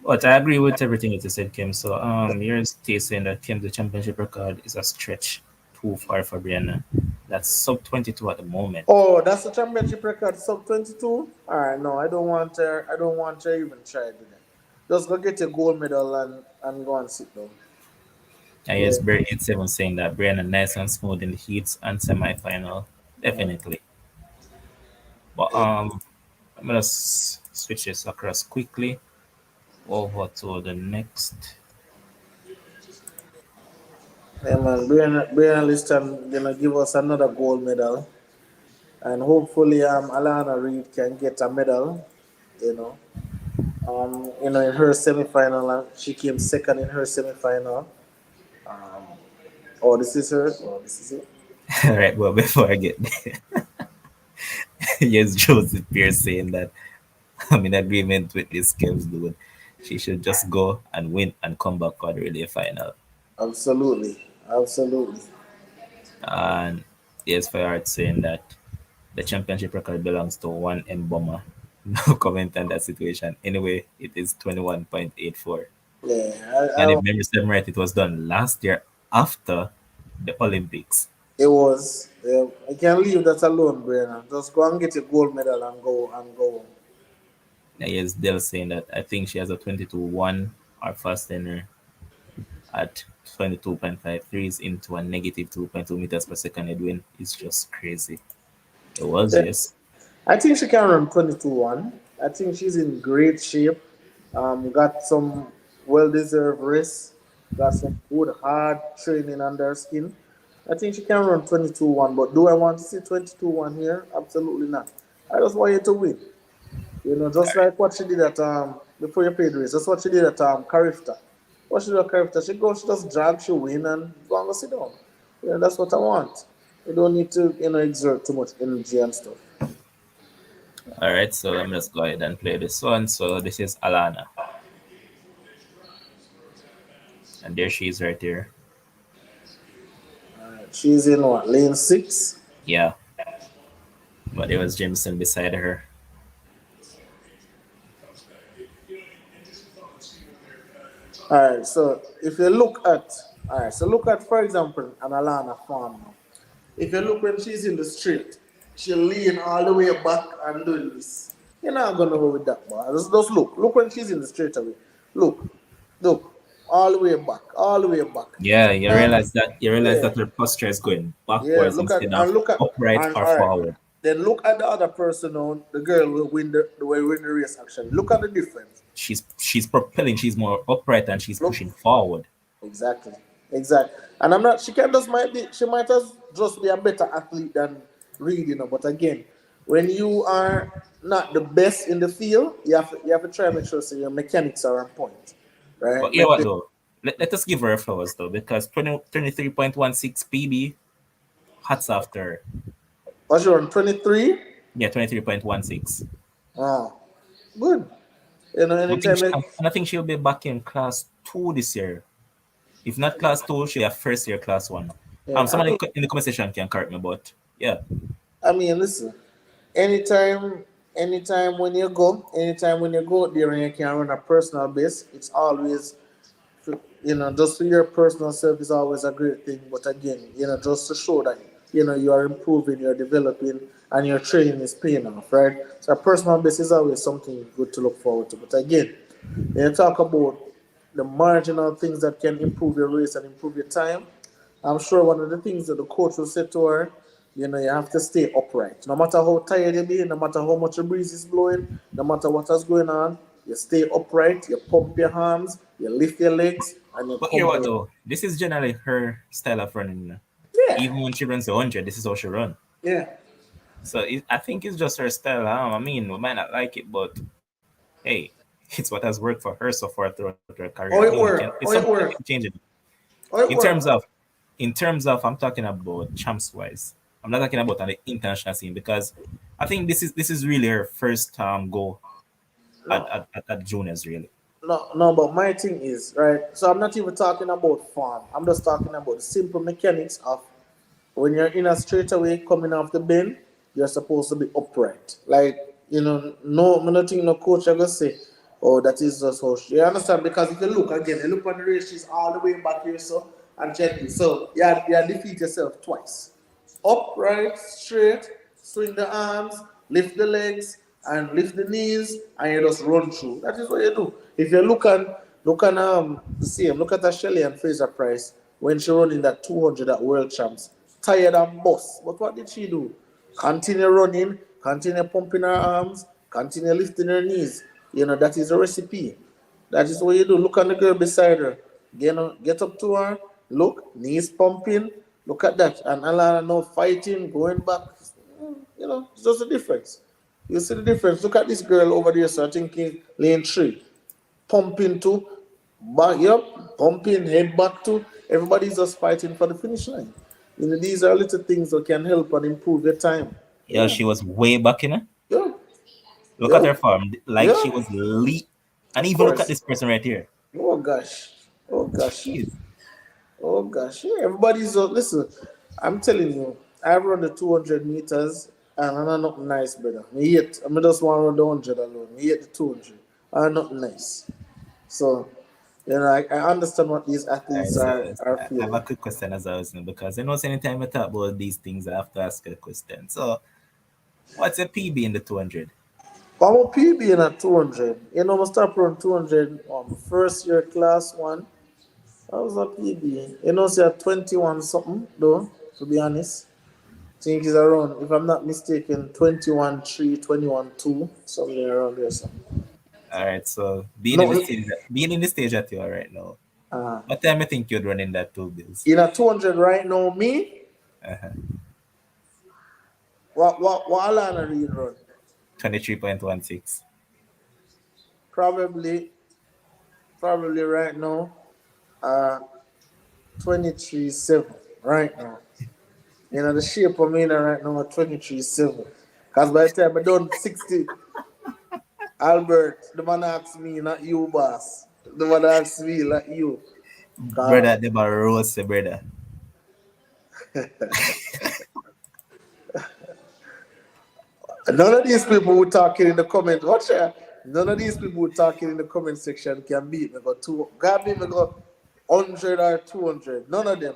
Speaker 1: but I agree with everything that you said, Kim. So you're still saying that Kim, the championship record is a stretch too far for Brianna. That's sub 22 at the moment.
Speaker 2: Oh, that's the championship record, sub 22. All right, no, I don't want her. I don't want her even try to do that. Just go get your gold medal and go and sit down.
Speaker 1: And
Speaker 2: Yeah,
Speaker 1: yes, Barry 87 saying that Brianna nice and smooth in the heats and semi-final.
Speaker 2: yeah.
Speaker 1: Definitely. But I'm gonna switch this across quickly over to the next.
Speaker 2: Yeah, man. Brian Liston gonna give us another gold medal, and hopefully, Alana Reid can get a medal. You know, in her semifinal, she came second in her semifinal. Um, oh, this is her. Oh, this is it.
Speaker 1: All right, well, before I get there, yes, Joseph Pierce saying that I'm in agreement with this Kev's dude. She should just go and win and come back for the relay final.
Speaker 2: Absolutely, absolutely.
Speaker 1: And yes, Fayard saying that. The championship record belongs to one M Bomber. No comment on that situation. Anyway, it is 21.84.
Speaker 2: Yeah,
Speaker 1: And if memory serves me right, it was done last year after the Olympics.
Speaker 2: it was. I can leave that alone, Brianna. Just go and get a gold medal and go.
Speaker 1: Yes, Dell saying that I think she has a 22-1 or faster at 22.53 into a negative 2.2 meters per second headwind. It's just crazy. It was,
Speaker 2: Yeah,
Speaker 1: yes.
Speaker 2: I think she can run 22-1. I think she's in great shape. Got some well deserved rest. Got some good hard training under her skin. I think she can run 22-1. But do I want to see 22-1 here? Absolutely not. I just want you to win. Just like what she did at before you paid race. That's what she did at Carifta. What she did at Carifta, she just drag, she win and go and go sit down. That's what I want. You don't need to, exert too much energy and stuff.
Speaker 1: All right, so let me just go ahead and play this one. So this is Alana, and there she is right there.
Speaker 2: She's in what, lane six?
Speaker 1: Yeah, but there was Jameson beside her.
Speaker 2: Alright, so if you look at look at, for example, an Alana farm now. If you look when she's in the straight, she'll lean all the way back and doing this. You're not gonna go with that, boy. Just look. Look when she's in the straight away. Look, look, all the way back, all the way back.
Speaker 1: Yeah,
Speaker 2: And
Speaker 1: you realize
Speaker 2: yeah,
Speaker 1: that her posture is going
Speaker 2: yeah.
Speaker 1: backwards
Speaker 2: Look at
Speaker 1: instead of
Speaker 2: and look at
Speaker 1: upright
Speaker 2: and
Speaker 1: or
Speaker 2: all right.
Speaker 1: forward.
Speaker 2: Then look at the other person now. The girl will win the race. Actually, look at the difference.
Speaker 1: She's propelling. She's more upright and she's
Speaker 2: Look,
Speaker 1: pushing forward.
Speaker 2: exactly, exactly. And I'm not. She can just might be. She might just be a better athlete than Reed, But again, when you are not the best in the field, you have to try and make sure so your mechanics are on point, right?
Speaker 1: But you know what though? Let us give her flowers though, because 23.16 PB, hats after.
Speaker 2: Was she on 23?
Speaker 1: Yeah, 23.16.
Speaker 2: Ah, good. Anytime.
Speaker 1: And I think she'll be back in class two this year. If not class two, she'll be a first year class one.
Speaker 2: Yeah, I
Speaker 1: Somebody
Speaker 2: mean,
Speaker 1: in the conversation can correct me, but yeah.
Speaker 2: listen. Anytime, anytime when you go there and you can run a personal base, it's always, just for your personal self is always a great thing. But again, just to show that, you are improving, you're developing, and your training is paying off, right? So a personal base is always something good to look forward to. But again, when you talk about the marginal things that can improve your race and improve your time, I'm sure one of the things that the coach will say to her, you have to stay upright. No matter how tired you be, no matter how much the breeze is blowing, no matter what is going on, you stay upright, you pump your arms, you lift your legs, and you
Speaker 1: But
Speaker 2: come
Speaker 1: here what
Speaker 2: out.
Speaker 1: though? This is generally her style of running.
Speaker 2: Yeah,
Speaker 1: Even when she runs the 100, this is how she run.
Speaker 2: yeah.
Speaker 1: So I think it's just her style. I mean, we might not like it, but hey, it's what has worked for her so far throughout her career. I
Speaker 2: How
Speaker 1: mean,
Speaker 2: it
Speaker 1: it's
Speaker 2: work? How
Speaker 1: something
Speaker 2: it
Speaker 1: that can
Speaker 2: work?
Speaker 1: change it.
Speaker 2: How
Speaker 1: In
Speaker 2: it
Speaker 1: terms
Speaker 2: work?
Speaker 1: of, I'm talking about champs wise. I'm not talking about on the international scene because I think this is really her first go
Speaker 2: No,
Speaker 1: at juniors really.
Speaker 2: no, no. But my thing is right. So I'm not even talking about farm. I'm just talking about the simple mechanics of when you're in a straightaway coming off the bend, you're supposed to be upright. Like, no, I'm not think no coach ever say, oh, that is just how she. You understand? Because if you look again, you look on the race, she's all the way back here, so, and check this. So, you defeat yourself twice. Upright, straight, swing the arms, lift the legs, and lift the knees, and you just run through. That is what you do. If you look on the same, look at that Shelley and Fraser Price when she running that 200 at World Champs. Tired and boss. But what did she do? Continue running, continue pumping her arms, continue lifting her knees. That is the recipe. That is what you do. Look at the girl beside her. Get up to her. Look, knees pumping. Look at that. And Alana now fighting, going back. It's just a difference. You see the difference. Look at this girl over there. So I think in lane three. Pumping to, back, yep, pumping, head back to. Everybody's just fighting for the finish line. These are little things that can help and improve your time.
Speaker 1: Yeah,
Speaker 2: Yeah,
Speaker 1: she was way back in her.
Speaker 2: yeah,
Speaker 1: Look at
Speaker 2: yeah,
Speaker 1: her form, like
Speaker 2: yeah.
Speaker 1: she was elite. And
Speaker 2: Of
Speaker 1: even look at
Speaker 2: course.
Speaker 1: this person right here.
Speaker 2: Oh gosh. Oh gosh.
Speaker 1: Jeez.
Speaker 2: Oh gosh. Yeah, everybody's listen. I'm telling you, I run the 200 meters. And I'm not nice, brother. Me hate. I just want to run the 100 alone. Me hate the 200. I'm not nice. So, I understand what these
Speaker 1: Alright,
Speaker 2: athletes
Speaker 1: so
Speaker 2: are
Speaker 1: I have a
Speaker 2: feeling.
Speaker 1: quick question as I was saying, because anytime I talk about these things, I have to ask a question. So, what's your PB in the 200?
Speaker 2: I'm a PB in a 200. I start around 200 on my first year class one. I was a PB. Say at 21 something, though, to be honest. Think it's around, if I'm not mistaken, 21 3, 21 2, something around there. Something.
Speaker 1: All right, so
Speaker 2: No,
Speaker 1: being in the stage that you are right now,
Speaker 2: uh,
Speaker 1: what time you think you'd run in that two bills?
Speaker 2: in a 200 right now, me,
Speaker 1: Uh-huh.
Speaker 2: what Alana read run?
Speaker 1: 23.16.
Speaker 2: Probably, probably right now, uh, 23-7, right now. The shape I'm in right now at 23-7. Because by the time I done 60, Albert, the man asks me, not you, boss. The man asks me, not you. Cause
Speaker 1: Brother, they about roast, brother.
Speaker 2: none of these people who talking in the comment, watch out. None of these people who talking in the comment section can beat me. Go two, God beat me go 100 or 200. None of them.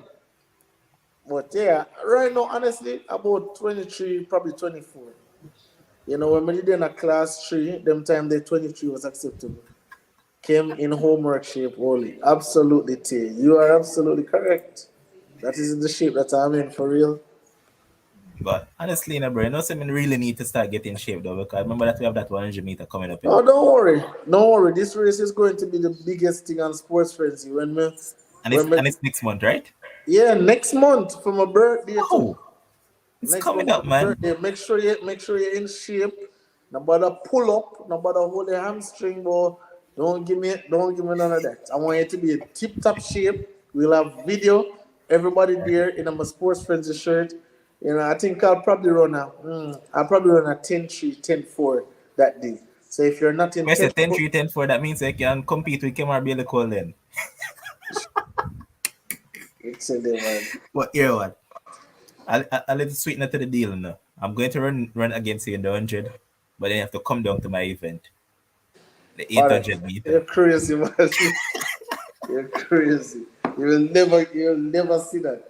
Speaker 2: But yeah, right now, honestly, about 23, probably 24. When we did in a class 3, them time the 23 was acceptable. Came in homework shape only. Absolutely, T. You are absolutely correct. That is the shape that I'm in for real.
Speaker 1: But honestly, bro, something really need to start getting shape though, because remember that we have that 100-meter coming up,
Speaker 2: Oh, don't worry. Don't worry. This race is going to be the biggest thing on Sports Frenzy. When me,
Speaker 1: and it's next month, right?
Speaker 2: yeah, next month for my birthday too.
Speaker 1: Wow, it's
Speaker 2: Next
Speaker 1: coming
Speaker 2: month for
Speaker 1: up,
Speaker 2: my
Speaker 1: man.
Speaker 2: birthday. Make sure you're in shape. Nobody pull up. Nobody hold your hamstring, boy. Don't give me none of that. I want you to be in tip top shape. We'll have video. Everybody there in my Sports Frenzy shirt. I think I'll probably run a 10-3, 10-4 that day. So if you're not in
Speaker 1: When I say
Speaker 2: 10,
Speaker 1: 10 3 10 4, that means I can compete with Kemar Bailey Cole then.
Speaker 2: it's a day, man.
Speaker 1: But here what? I'll let it sweeten it to the deal now. I'm going to run against you in the 100, but then you have to come down to my event, the
Speaker 2: All right,
Speaker 1: 800 meter.
Speaker 2: you're crazy, man. You're crazy. You'll never see that.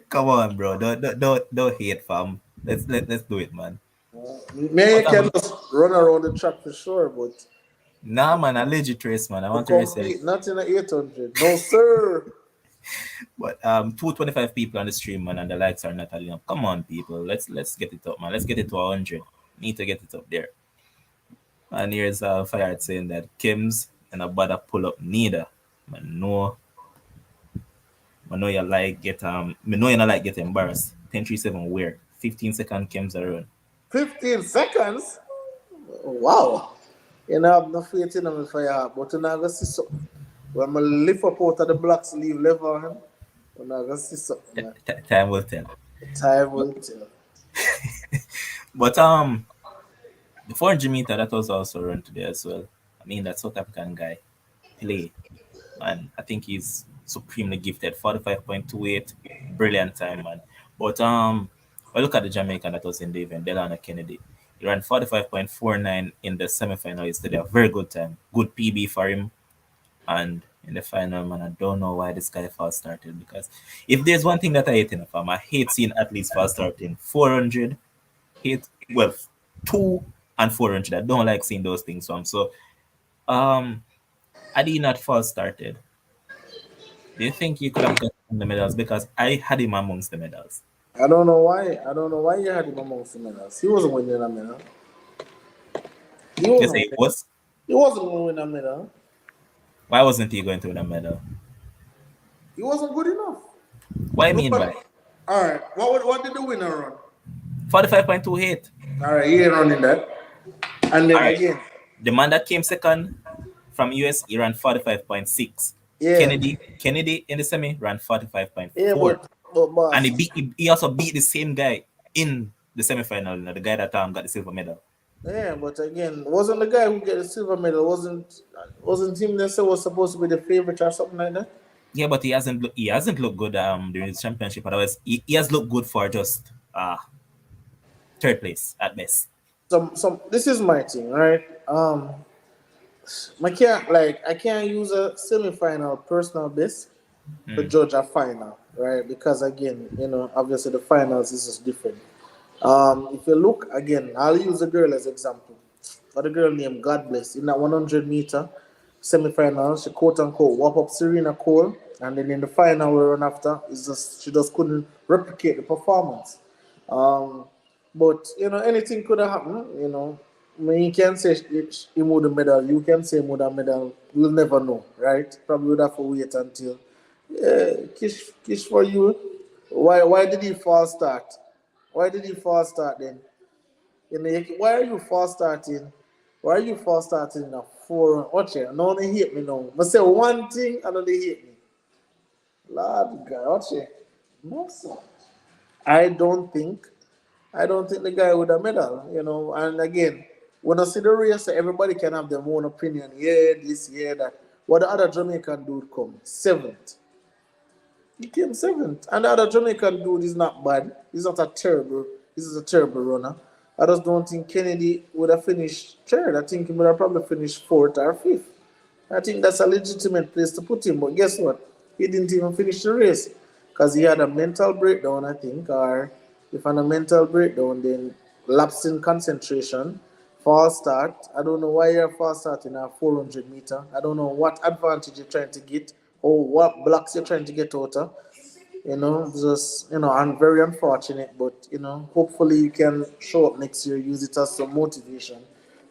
Speaker 1: Come on, bro. Don't hate, fam. Let's do it, man.
Speaker 2: Man, you
Speaker 1: But
Speaker 2: can just run around the track for sure, but
Speaker 1: nah, man, a legit race, man. I
Speaker 2: to
Speaker 1: want to race it.
Speaker 2: compete, not in the 800. No, sir.
Speaker 1: But 225 people on the stream, man, and the likes are not adding up. Come on, people. Let's get it up, man. Let's get it to 100. Need to get it up there. And here's Fired saying that Kims and a bother pull up neither. Man, no, man, know you like me know you not like get embarrassed. 10-3-7 where 15-second Kims around.
Speaker 2: 15 seconds? Wow. I have no faith in them if I have, but you're not going to see something. When I lift up out of the black sleeve level, you're not going to see something, man.
Speaker 1: Time will tell.
Speaker 2: Time will tell.
Speaker 1: But before Jamaica, that was also run today as well. I mean, that South African guy play, and I think he's supremely gifted. 45.28, brilliant time, man. But well, look at the Jamaican that was in the event, Delano Kennedy. He ran 45.49 in the semi-final yesterday. A very good time, good PB for him. And in the final, man, I don't know why this guy fast started, because if there's one thing that I hate in a farm, I hate seeing athletes fast starting 400, hate well 2 and 400. I don't like seeing those things from. So um had he not fast started, do you think he could have gotten the medals? Because I had him amongst the medals.
Speaker 2: I don't know why. I don't know why you had him amongst the medals. He wasn't winning a medal. He
Speaker 1: You
Speaker 2: wasn't
Speaker 1: say it
Speaker 2: winning.
Speaker 1: was.
Speaker 2: He wasn't going to win a medal.
Speaker 1: Why wasn't he going to win a medal?
Speaker 2: He wasn't good enough.
Speaker 1: What I
Speaker 2: Look
Speaker 1: mean
Speaker 2: at.
Speaker 1: by
Speaker 2: All right. What did the winner run?
Speaker 1: 45.28.
Speaker 2: All right, he ain't running that. And
Speaker 1: All
Speaker 2: then
Speaker 1: right.
Speaker 2: again,
Speaker 1: The man that came second from US, he ran 45.6.
Speaker 2: yeah,
Speaker 1: Kennedy in the semi ran
Speaker 2: yeah,
Speaker 1: 45.4.
Speaker 2: but
Speaker 1: And
Speaker 2: boss,
Speaker 1: he also beat the same guy in the semi-final, the guy that got the silver medal.
Speaker 2: yeah, but again, wasn't the guy who get the silver medal wasn't him that said was supposed to be the favorite or something like that?
Speaker 1: Yeah, but he hasn't looked good during his championship. Otherwise, he has looked good for just third place at best.
Speaker 2: Some this is my thing, right? I can't use a semi-final personal best to
Speaker 1: Mm.
Speaker 2: judge a final, right? Because again, obviously the finals is just different. If you look again, I'll use a girl as example. Got a girl named God Bless in that 100-meter semi-final. She quote unquote whop up Serena Cole, and then in the final we run after, is just she just couldn't replicate the performance. Um, but anything could have happened. I mean, you can say he would have medal. You can say he would have medal. We'll never know, right? Probably would have to wait until. Yeah, kish for you. Why did he false start? Why did he false start then? Why are you false starting? Why are you false starting in a four? Watch it. No, they hate me now. But say one thing, and then they hate me. Lord God, watch it. No, sir. I don't think I don't think the guy with a medal. And again, when I see the race, everybody can have their own opinion. Yeah, this, yeah, that. What the other Jamaican dude come? Seventh. He came seventh. And the other Jamaican dude is not bad. He's not a terrible. This is a terrible runner. I just don't think Kennedy would have finished third. I think he would have probably finished fourth or fifth. I think that's a legitimate place to put him. But guess what? He didn't even finish the race because he had a mental breakdown, I think, or if on a mental breakdown, then lapse in concentration, false start. I don't know why you're false starting a 400-meter. I don't know what advantage you're trying to get or what blocks you're trying to get out of. Just, I'm very unfortunate, but, hopefully you can show up next year, use it as some motivation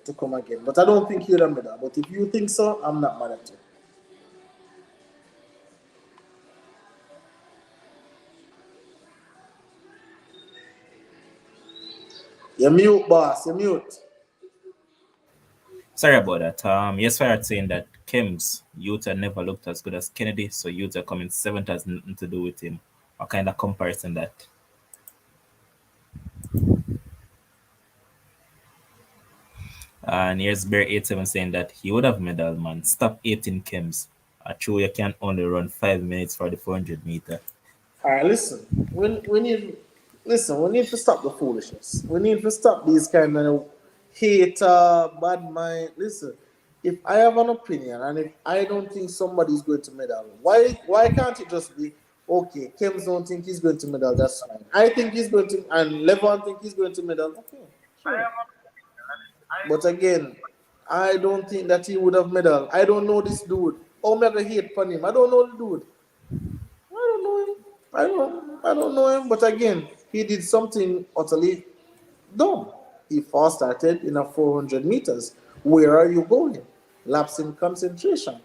Speaker 2: to come again. But I don't think you'll have that. But if you think so, I'm not mad at you. You're mute, boss. You're mute.
Speaker 1: Sorry about that. Yes, I had saying that Kim's Utah never looked as good as Kennedy, so Utah coming seventh has nothing to do with him. What kind of comparison that? And here's Bear 87 saying that he would have medal, man. Stop 18 Kims. True, you can only run 5 minutes for the 400-meter.
Speaker 2: All right, listen. We need to stop the foolishness. We need to stop these kind of hater, bad mind. Listen, if I have an opinion and if I don't think somebody is going to medal, why can't it just be okay? Kems don't think he's going to medal. That's fine. I think he's going to, and Levon think he's going to medal. Okay, sure. But again, I don't think that he would have medal. I don't know this dude. Omega hate upon him. I don't know the dude. I don't know him. I don't know him. But again, he did something utterly dumb. He first started in a 400 meters. Where are you going? Lapse in concentration.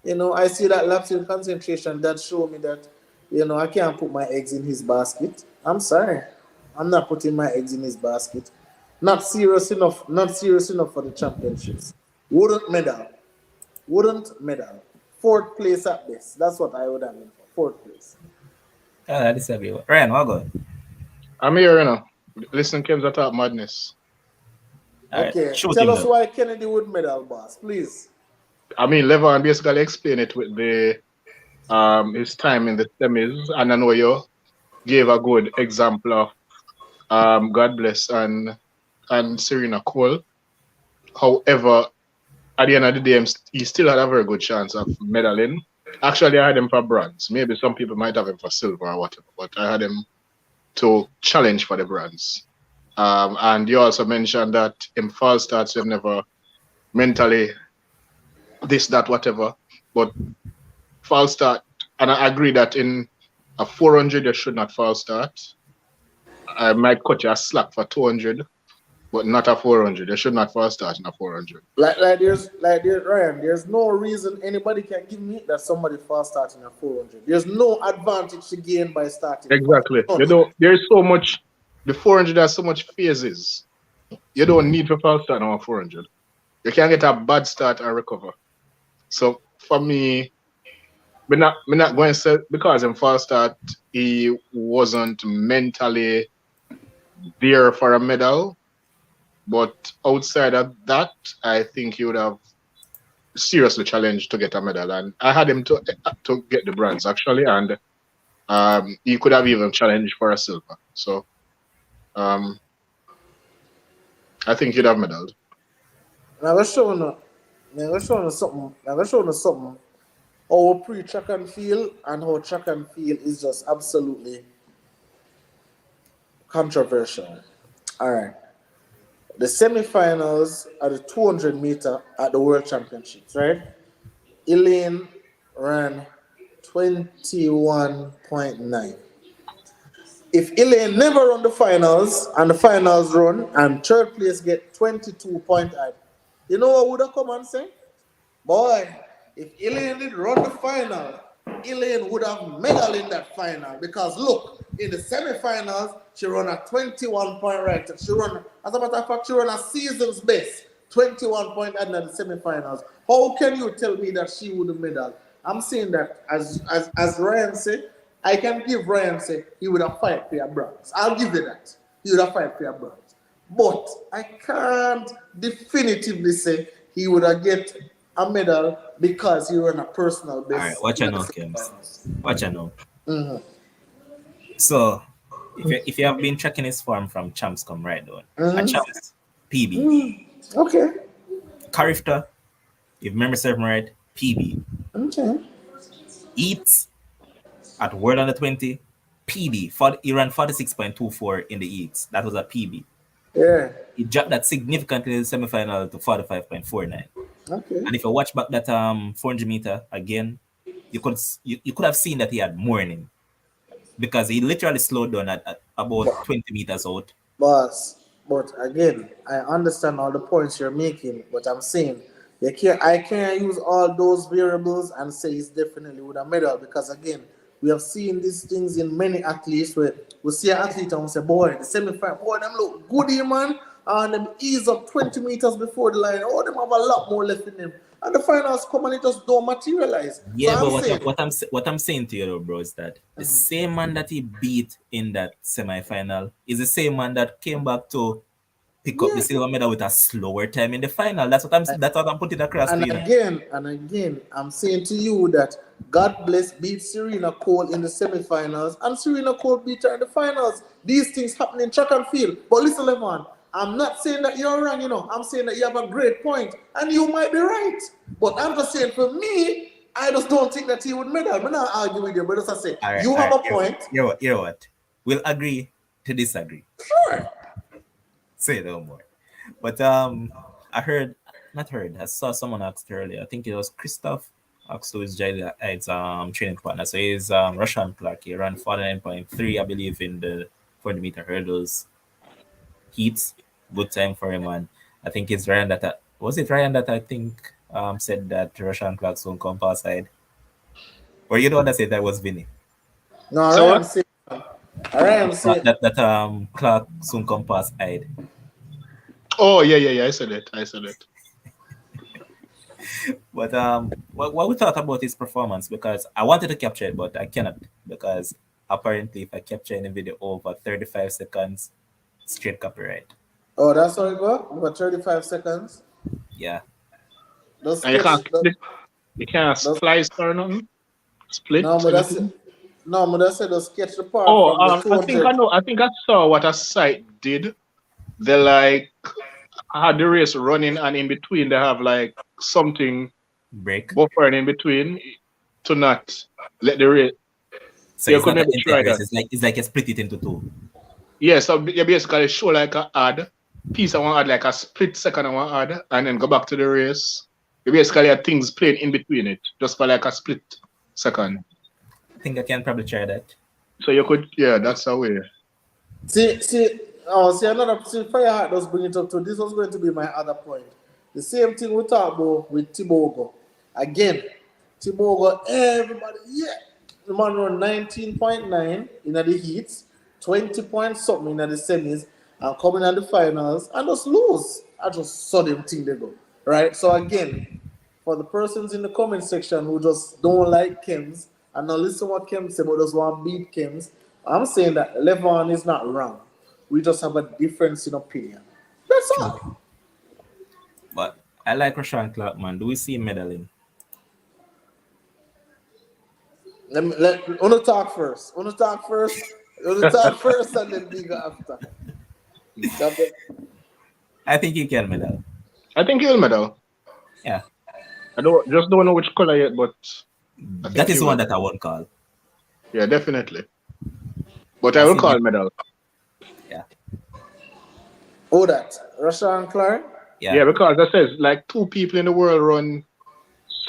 Speaker 2: I see that lapse in concentration. That show me that, I can't put my eggs in his basket. I'm sorry. I'm not putting my eggs in his basket. Not serious enough. Not serious enough for the championships. Wouldn't medal. Wouldn't medal. Fourth place at best. That's what I would have been for. Fourth place.
Speaker 1: I disagree. Ryan, what good?
Speaker 5: I'm here, Listen, Kim's a top madness.
Speaker 1: All right,
Speaker 2: Okay.
Speaker 1: shoot
Speaker 2: Tell
Speaker 1: him
Speaker 2: us
Speaker 1: though.
Speaker 2: why Kennedy would medal, boss, please.
Speaker 5: I mean, Levon basically explained it with the his time in the semis, and I know you gave a good example of God bless and Serena Cole. However, at the end of the day, he still had a very good chance of medaling. Actually, I had him for bronze. Maybe some people might have him for silver or whatever, but I had him to challenge for the bronze. And you also mentioned that in false starts, you've never mentally this, that, whatever. But false start, and I agree that in a 400, you should not false start. I might cut you a slack for 200, but not a 400. You should not false start in a 400.
Speaker 2: Ryan, there's no reason anybody can give me that somebody fast starting at 400. There's no advantage to gain by starting fast.
Speaker 5: Exactly.
Speaker 2: None.
Speaker 5: There's so much, the 400 has so much phases. You don't need to false start on a 400. You can get a bad start and recover. So for me, we're not going to say because in false start he wasn't mentally there for a medal, but outside of that, I think he would have seriously challenged to get a medal, and I had him to get the bronze actually, and he could have even challenged for a silver. So I think you'd have medaled.
Speaker 2: Now let's show you. Now let's show you something. Now let's show you something. Our pre-track and field and how track and field is just absolutely controversial. All right. The semifinals are the 200 meter at the World Championships, right? Elaine ran 21.9. If Elaine never run the finals and the finals run and third place get 22.8, you know what would have come and say? Boy, if Elaine did run the final, Elaine would have medal in that final because look, in the semifinals, she run a 21 point right. She run, as a matter of fact, she run a season's best 21 point in the semifinals. How can you tell me that she would have medal? I'm saying that as Ryan said, I can give Ryan say he would have fight for your bronze. I'll give you that. He would have fight for your bronze. But I can't definitively say he would have get a medal because he ran a personal
Speaker 1: All right,
Speaker 2: best
Speaker 1: watch
Speaker 2: in
Speaker 1: out
Speaker 2: the
Speaker 1: now, Kems.
Speaker 2: semifinals.
Speaker 1: Watch out now.
Speaker 2: Mm-hmm.
Speaker 1: So, if you have been tracking his form from Champs come right down, a
Speaker 2: Mm-hmm.
Speaker 1: Champs PB,
Speaker 2: Okay.
Speaker 1: Carifta, if memory serves me right, PB,
Speaker 2: Okay.
Speaker 1: Eats at World Under 20, PB. He ran 46.24 in the Eats. That was a PB.
Speaker 2: Yeah.
Speaker 1: He dropped that significantly in the semifinal to 45.49.
Speaker 2: Okay.
Speaker 1: And if you watch back that 400 meter again, you could have seen that he had more in him because he literally slowed down at about 20 meters out.
Speaker 2: But again, I understand all the points you're making, but I'm saying I can't use all those variables and say it's definitely with a medal because again, we have seen these things in many athletes where we see an athlete and we say, boy, the semi-final, boy, them look good here, man. And them ease up 20 meters before the line. Oh, them have a lot more left in them. And the finals come and it just don't materialize. So
Speaker 1: Yeah,
Speaker 2: I'm
Speaker 1: but
Speaker 2: saying,
Speaker 1: what I'm saying to you, though, bro, is that the same man that he beat in that semi-final is the same man that came back to pick up the
Speaker 2: yeah.
Speaker 1: silver medal with a slower time in the final. That's what I'm putting across to you. Know.
Speaker 2: And again, I'm saying to you that God bless beat Serena Cole in the semifinals, and Serena Cole beat her in the finals. These things happen in track and field. But listen, Levon, I'm not saying that you're wrong, you know. I'm saying that you have a great point, and you might be right. But I'm just saying, for me, I just don't think that he would medal. I'm not arguing with you, but as I say,
Speaker 1: All right,
Speaker 2: you
Speaker 1: all
Speaker 2: have
Speaker 1: right.
Speaker 2: a point.
Speaker 1: You know what? We'll agree to disagree.
Speaker 2: Sure.
Speaker 1: Say no more. But not heard. I saw someone asked earlier. I think it was Christoph asked to his training partner. So he's Russian Clark. He ran 49.3, I believe, in the 40 meter hurdles heats. Good time for him. And I think it's Ryan that was it Ryan that I think said that Russian Clark soon come past side. Or you don't want to say that was Vinny.
Speaker 2: No,
Speaker 5: So what?
Speaker 2: all right, I'm saying,
Speaker 1: That Clark soon come past side.
Speaker 5: Oh yeah. I said it.
Speaker 1: But what we thought about his performance because I wanted to capture it, but I cannot because apparently if I capture any video over 35 seconds, straight copyright.
Speaker 2: oh, that's how it go. About 35 seconds.
Speaker 1: Yeah.
Speaker 2: Those
Speaker 5: And you
Speaker 2: sketch,
Speaker 5: can't split. You can't
Speaker 2: those,
Speaker 5: splice or nothing. Split
Speaker 2: no, but that's it.
Speaker 5: anything.
Speaker 2: No, but that's it. Those sketch the part
Speaker 5: Oh,
Speaker 2: from the
Speaker 5: I think I
Speaker 2: 200.
Speaker 5: know. I think I saw what a site did. They like had the race running, and in between they have like something
Speaker 1: Break.
Speaker 5: buffering in between to not let the race.
Speaker 1: So
Speaker 5: You
Speaker 1: it's
Speaker 5: could
Speaker 1: not an
Speaker 5: maybe try
Speaker 1: entire race.
Speaker 5: that.
Speaker 1: It's like you split it into two.
Speaker 5: Yeah, so you basically show like a ad piece. I want to add like a split second. I want to add, and then go back to the race. You basically have things playing in between it, just for like a split second.
Speaker 1: I think I can probably try that.
Speaker 5: So you could, yeah, that's a way.
Speaker 2: See, another, see, Fireheart does bring it up to, this was going to be my other point. The same thing we talked about with Tibogo. Again, Tibogo, everybody, yeah. The man run 19.9 in the heats, 20 points something in the semis, and coming at the finals, and just lose. I just saw them thing they go. Right? So again, for the persons in the comment section who just don't like Kems and not listen what Kems say but just want to beat Kems, I'm saying that Levon is not wrong. We just have a difference in opinion. That's all.
Speaker 1: But I like Rashawn Clark, man. Do we see him medaling?
Speaker 2: Let Uno talk first. Uno talk first and then we go after.
Speaker 1: I think he can medal.
Speaker 5: I think he'll medal.
Speaker 1: Yeah,
Speaker 5: I don't know which color yet, but I
Speaker 1: that
Speaker 5: think he
Speaker 1: is the one
Speaker 5: will.
Speaker 1: that I won't call.
Speaker 5: Yeah, definitely. But I
Speaker 1: I
Speaker 5: will
Speaker 1: see
Speaker 5: call
Speaker 1: him.
Speaker 5: medal.
Speaker 1: Yeah,
Speaker 2: Who that? Russia and Clark?
Speaker 1: yeah.
Speaker 5: Yeah, because that says like two people in the world run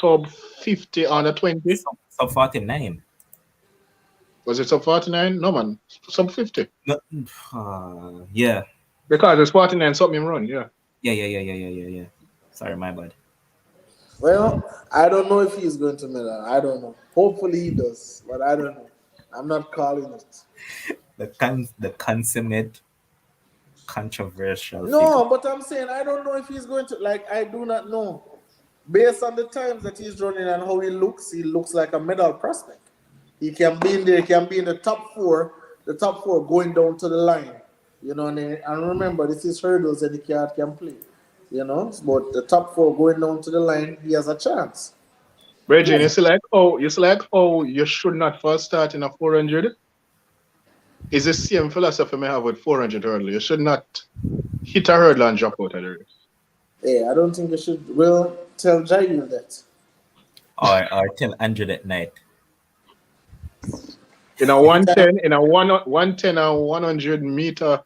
Speaker 5: sub 50 under 20.
Speaker 1: Sub 49.
Speaker 5: Was it sub 49? No man, sub 50.
Speaker 1: No, yeah,
Speaker 5: Because it's 49 something run. Yeah.
Speaker 1: yeah. Sorry, my bad.
Speaker 2: Well, I don't know if he's going to medal. I don't know. Hopefully he does, but I don't know. I'm not calling it.
Speaker 1: The consummate controversial figure.
Speaker 2: No, but I'm saying I don't know if he's going to. Like, I do not know. Based on the times that he's running and how he looks like a medal prospect. He can be in there, he can be in the top four going down to the line. And remember, this is hurdles and the cat can play. But the top four going down to the line, he has a chance. He
Speaker 5: Reggie,
Speaker 2: has
Speaker 5: you
Speaker 2: a
Speaker 5: see like you should not first start in a 400. Is the same philosophy I have with 400 hurdle. You should not hit a hurdle and drop out of the race.
Speaker 2: Yeah, I don't think you should. Well, tell Jair that.
Speaker 1: Or till 100 at night.
Speaker 5: In a
Speaker 2: Anytime.
Speaker 5: 110, in a 110 and 100 meter,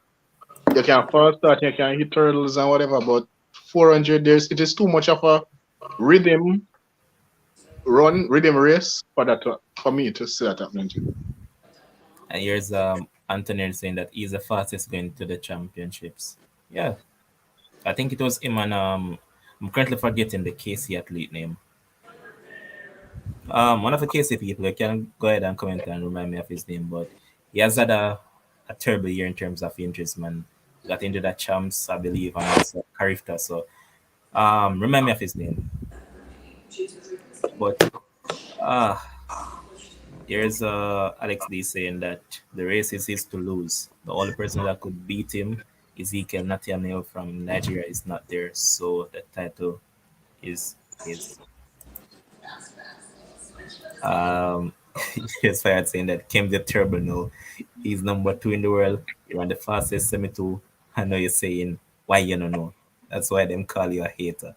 Speaker 5: you can first start, you can hit hurdles and whatever, but 400 it is too much of a rhythm rhythm race for me to see that happening.
Speaker 1: And here's Anthony saying that he's the fastest going to the championships. Yeah, I think it was him and I'm currently forgetting the KC athlete name. One of the KC people. You can go ahead and comment and remind me of his name, but he has had a terrible year in terms of injuries, man. He got injured at champs, I believe, and also Carifta. So remind me of his name. But uh here's Alex D saying that the race is his to lose. The only person that could beat him, Ezekiel Natiameo from Nigeria, is not there, so the title is his. Um, here's Fired saying that Kim the Turbo no, he's number 2 in the world. You're on the fastest semi 2. I know you're saying why you don't know. That's why them call you a hater.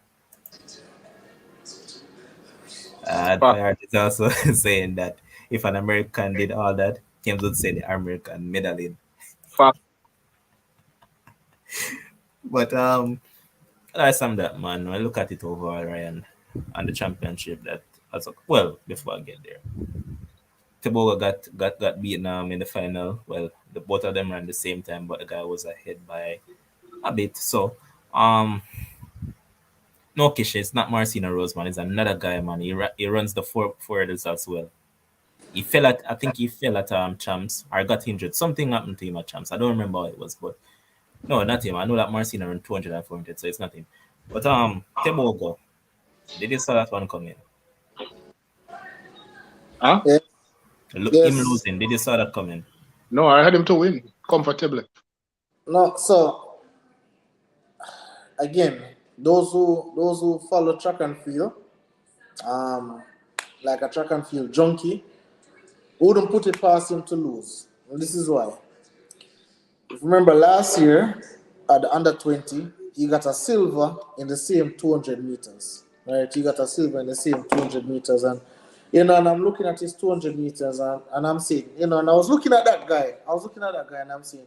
Speaker 5: Fact,
Speaker 1: Fired is also saying that if an American did all that, Kim would say the American medaling.
Speaker 5: fact.
Speaker 1: But I sum that man. When I look at it overall, Ryan, and the championship that as a, well before I get there. Tebogo got beaten in the final. Well, the both of them ran the same time, but the guy was ahead by a bit. So no Kisha, it's not Marcina Rose, man. It's another guy, man. He runs the four hurdles as well. I think he fell at champs or got injured. Something happened to him at champs. I don't remember what it was, but no, not him. I know that Marcina ran 200 and 400, so it's not him. But Tebogo, did you saw that one coming?
Speaker 5: Huh?
Speaker 2: Yeah.
Speaker 1: Him
Speaker 2: Yes.
Speaker 1: losing, did you saw that coming?
Speaker 5: No, I had him to win comfortably.
Speaker 2: No. So again, those who follow track and field, um, like a track and field junkie, wouldn't put it past him to lose. And this is why. If you remember last year at the under 20, he got a silver in the same 200 meters. Right? He got a silver in the same 200 meters. And I'm looking at his 200 meters and I'm saying, and I was looking at that guy. And I'm saying,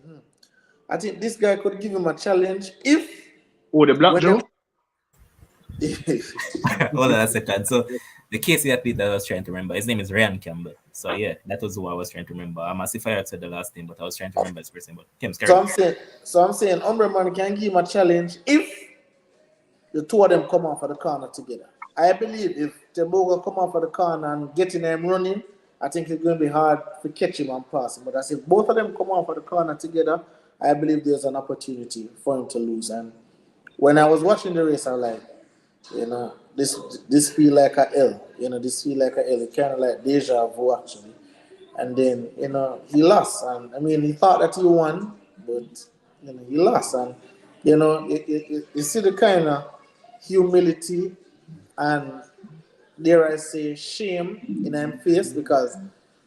Speaker 2: I think this guy could give him a challenge if,
Speaker 5: Oh, the Black
Speaker 2: whenever.
Speaker 5: Joe?
Speaker 1: Hold on a second. So the KC athlete that I was trying to remember, his name is Ryan Campbell. So yeah, that was who I was trying to remember. I'm as if I had said the last name, but I was trying to remember his first name. But Kim, carry
Speaker 2: So
Speaker 1: on.
Speaker 2: I'm saying, Umbre Man can give him a challenge if the two of them come off of the corner together. I believe if Tebogo come off of the corner and getting him running, I think it's going to be hard to catch him and pass him. But as if both of them come off of the corner together, I believe there's an opportunity for him to lose. And when I was watching the race, I was like, this feel like a L. This feel like a L. It kind of like deja vu actually. And then he lost, and I mean he thought that he won, but he lost, and you see the kind of humility and dare I say shame in his face because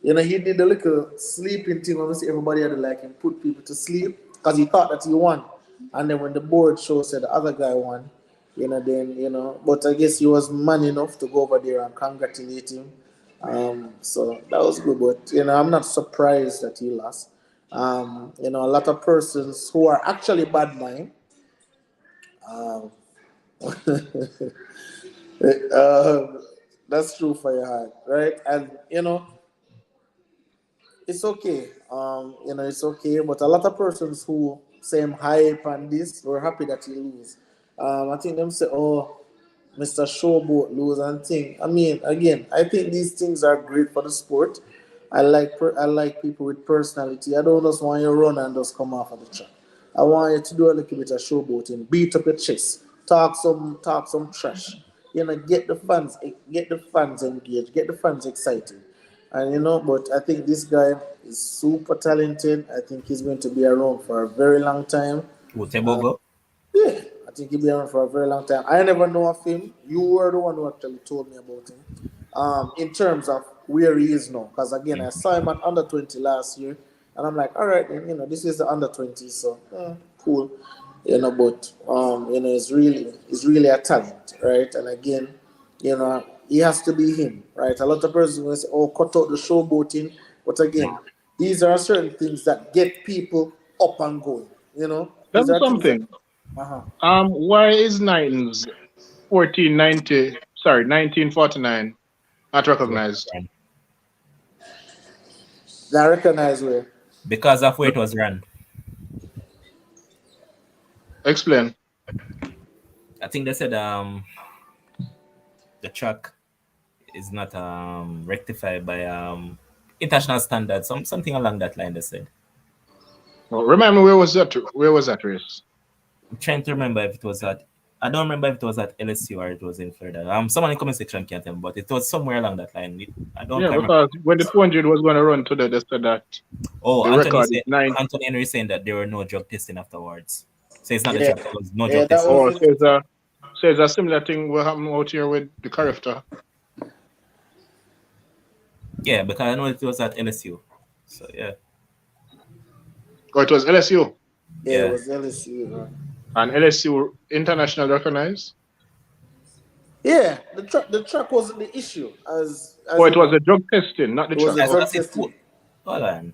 Speaker 2: he did the little sleeping thing when we see everybody had to like him put people to sleep because he thought that he won. And then when the board show said the other guy won, then but I guess he was man enough to go over there and congratulate him. So that was good, but I'm not surprised that he lost. A lot of persons who are actually bad mind. Um, um, that's true for your heart, right? And it's okay. It's okay. But a lot of persons who same hype and this were happy that he lose. I think them say, "Oh, Mr. Showboat lose and thing." I mean, again, I think these things are great for the sport. I like people with personality. I don't just want you to run and just come off of the track. I want you to do a little bit of showboating, beat up your chest, talk some trash. Get the fans engaged, get the fans excited. And but I think this guy is super talented. I think he's going to be around for a very long time. Uh,
Speaker 1: Utebogo.
Speaker 2: yeah, I think he'll be around for a very long time. I never know of him. You were the one who actually told me about him. In terms of where he is now, because again, I saw him at under 20 last year, and I'm like, all right, then, this is the under 20, so cool. But it's really a talent, right? And again, he has to be him, right? A lot of persons will say, "Oh, cut out the showboating," but again, these are certain things that get people up and going.
Speaker 5: Tell
Speaker 2: These
Speaker 5: me
Speaker 2: are things that.
Speaker 5: something.
Speaker 2: Uh-huh.
Speaker 5: Why is Knighton's 1490, sorry, 1949 not recognized?
Speaker 2: That I recognize where.
Speaker 1: Because of where it was run.
Speaker 5: Explain.
Speaker 1: I think they said the track is not rectified by international standards, something along that line they said.
Speaker 5: Well, remind me, where was that race?
Speaker 1: I'm trying to remember if it was at I don't remember if it was at LSU or it was in Florida. Someone in the comment section can't tell me, but it was somewhere along that line. I don't
Speaker 5: Yeah,
Speaker 1: quite remember.
Speaker 5: because when the 200 was going to run today, they said that
Speaker 1: Oh,
Speaker 5: the record is 9.
Speaker 1: Anthony Henry saying that there were no drug testing afterwards. So it's not the
Speaker 2: Yeah,
Speaker 1: track, it was no
Speaker 2: yeah,
Speaker 1: drug
Speaker 2: that
Speaker 1: testing.
Speaker 2: was
Speaker 5: Oh,
Speaker 2: in.
Speaker 5: says a similar thing will happen out here with the character.
Speaker 1: Yeah, because I know it was at LSU. So yeah.
Speaker 5: Oh, it was LSU.
Speaker 2: Yeah, it
Speaker 1: Yeah.
Speaker 2: was LSU. Right?
Speaker 5: And LSU international recognized.
Speaker 2: Yeah, the track wasn't the issue as
Speaker 5: Oh, it was the drug testing, not the
Speaker 2: it was
Speaker 5: track.
Speaker 2: a
Speaker 1: So
Speaker 2: drug
Speaker 1: that's it.
Speaker 2: testing.
Speaker 1: Hold on.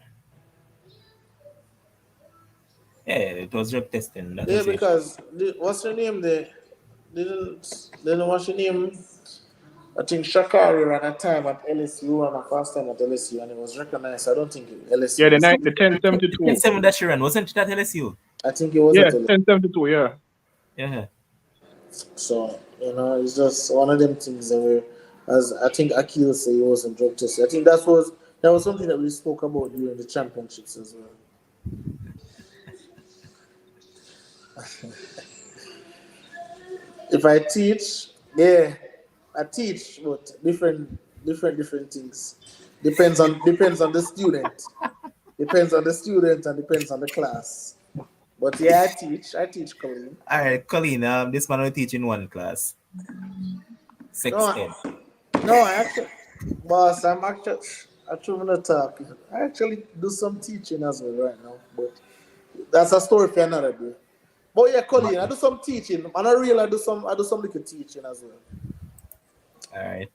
Speaker 1: Yeah, it was drug testing. That
Speaker 2: Yeah,
Speaker 1: was it.
Speaker 2: because what's her name? Didn't what's her name? I think Shakari ran a time at LSU and a fast time at LSU, and it was recognized. I don't think
Speaker 5: Yeah,
Speaker 2: LSU
Speaker 5: the
Speaker 2: was.
Speaker 5: night the
Speaker 1: The
Speaker 5: 1072.
Speaker 1: 10-7 that she ran, wasn't it at LSU?
Speaker 2: I think it was
Speaker 5: Yeah,
Speaker 2: at LSU.
Speaker 5: 1072. Yeah.
Speaker 1: Yeah.
Speaker 2: So it's just one of them things that were, as I think Akil said, it wasn't drug tested. I think that was something that we spoke about during the championships as well. If I teach, yeah, I teach, but different things. Depends on the student. Depends on the student and depends on the class. But yeah, I teach Colleen.
Speaker 1: All right, Colleen, this man will teach in one class. Sex
Speaker 2: No,
Speaker 1: ed.
Speaker 2: no, I actually, boss, I'm actually not talking. I actually do some teaching as well right now, but that's a story for another day. But yeah, Colleen, I do some teaching. And I real I do some little teaching as well.
Speaker 1: All right.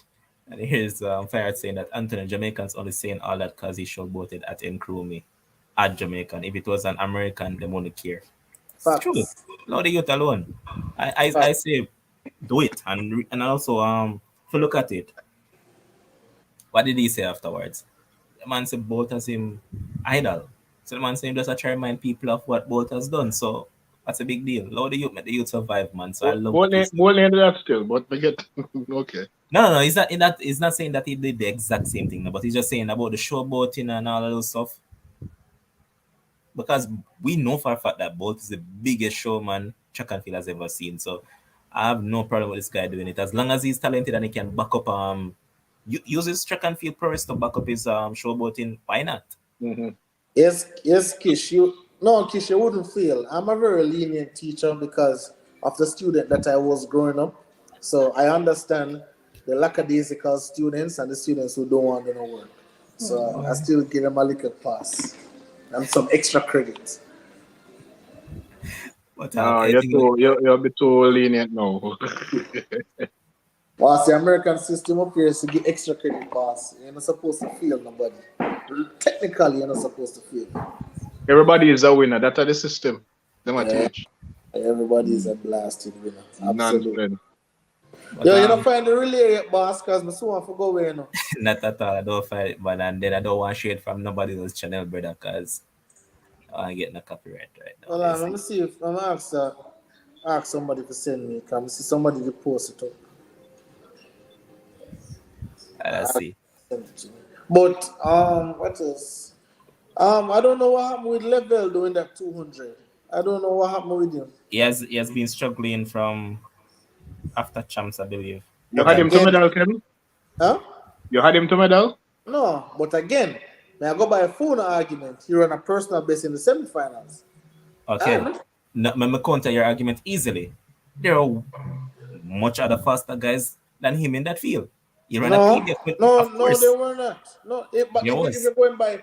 Speaker 1: And here's Fire saying that Anthony Jamaicans only saying all that because he showboated at Nkrumah at Jamaican. If it was an American, they wouldn't care. It's true.
Speaker 2: Facts.
Speaker 1: Allow the youth alone. I
Speaker 2: Facts.
Speaker 1: say do it and also to look at it. What did he say afterwards? The man said Bolt has him idol. So the man said just try to remind people of what Bolt has done. So that's a big deal. Allow the youth, make the youth survive, man. So I love what he said.
Speaker 5: Won't end that still, but we get okay.
Speaker 1: No. He's not saying that he did the exact same thing, no, but he's just saying about the showboating and all of those stuff. Because we know for a fact that Bolt is the biggest showman track and field has ever seen. So I have no problem with this guy doing it. As long as he's talented and he can back up use his track and field prowess to back up his showboating, why not?
Speaker 5: Hmm.
Speaker 2: Yes, Kish. Kish, you wouldn't feel. I'm a very lenient teacher because of the student that I was growing up. So I understand the lackadaisical students and the students who don't want to know work. So I still give them a little pass and some extra credit.
Speaker 1: But
Speaker 5: You're
Speaker 1: anything
Speaker 5: too you're a bit too lenient now.
Speaker 2: Boss, the American system appears to give extra credit, boss. You're not supposed to feel nobody. Technically, you're not supposed to feel.
Speaker 5: Everybody is a winner. That's the system. Them a
Speaker 2: Yeah,
Speaker 5: teach.
Speaker 2: everybody is a blasted winner. Absolutely.
Speaker 5: Nonsense.
Speaker 1: but
Speaker 2: Yo, you don't find the relay yet, boss, because I still want to go away, you know.
Speaker 1: not at all. I don't find it, man. And then I don't want shade from nobody else's channel, brother, because I get no copyright right now.
Speaker 2: Hold
Speaker 1: You
Speaker 2: on, let
Speaker 1: see?
Speaker 2: me see if I'm gonna ask somebody to send me. Come see somebody to post it up.
Speaker 1: Let's
Speaker 2: I'll
Speaker 1: see.
Speaker 2: send it to me. But what else? I don't know what happened with Level doing that 200. I don't know what happened with him.
Speaker 1: He has been struggling from after champs, I believe.
Speaker 5: You
Speaker 2: But
Speaker 5: had him to
Speaker 2: again,
Speaker 5: medal, Kevin?
Speaker 2: huh?
Speaker 5: You had him to medal?
Speaker 2: No, but again, may I go by a phone argument? He ran a personal best in the semifinals.
Speaker 1: Okay.
Speaker 2: And
Speaker 1: No, me counter your argument easily. There are much other faster guys than him in that field. He ran a
Speaker 2: no,
Speaker 1: PB,
Speaker 2: no,
Speaker 1: of
Speaker 2: no, they
Speaker 1: course.
Speaker 2: were not. No, but
Speaker 1: There
Speaker 2: if
Speaker 1: was.
Speaker 2: you're going by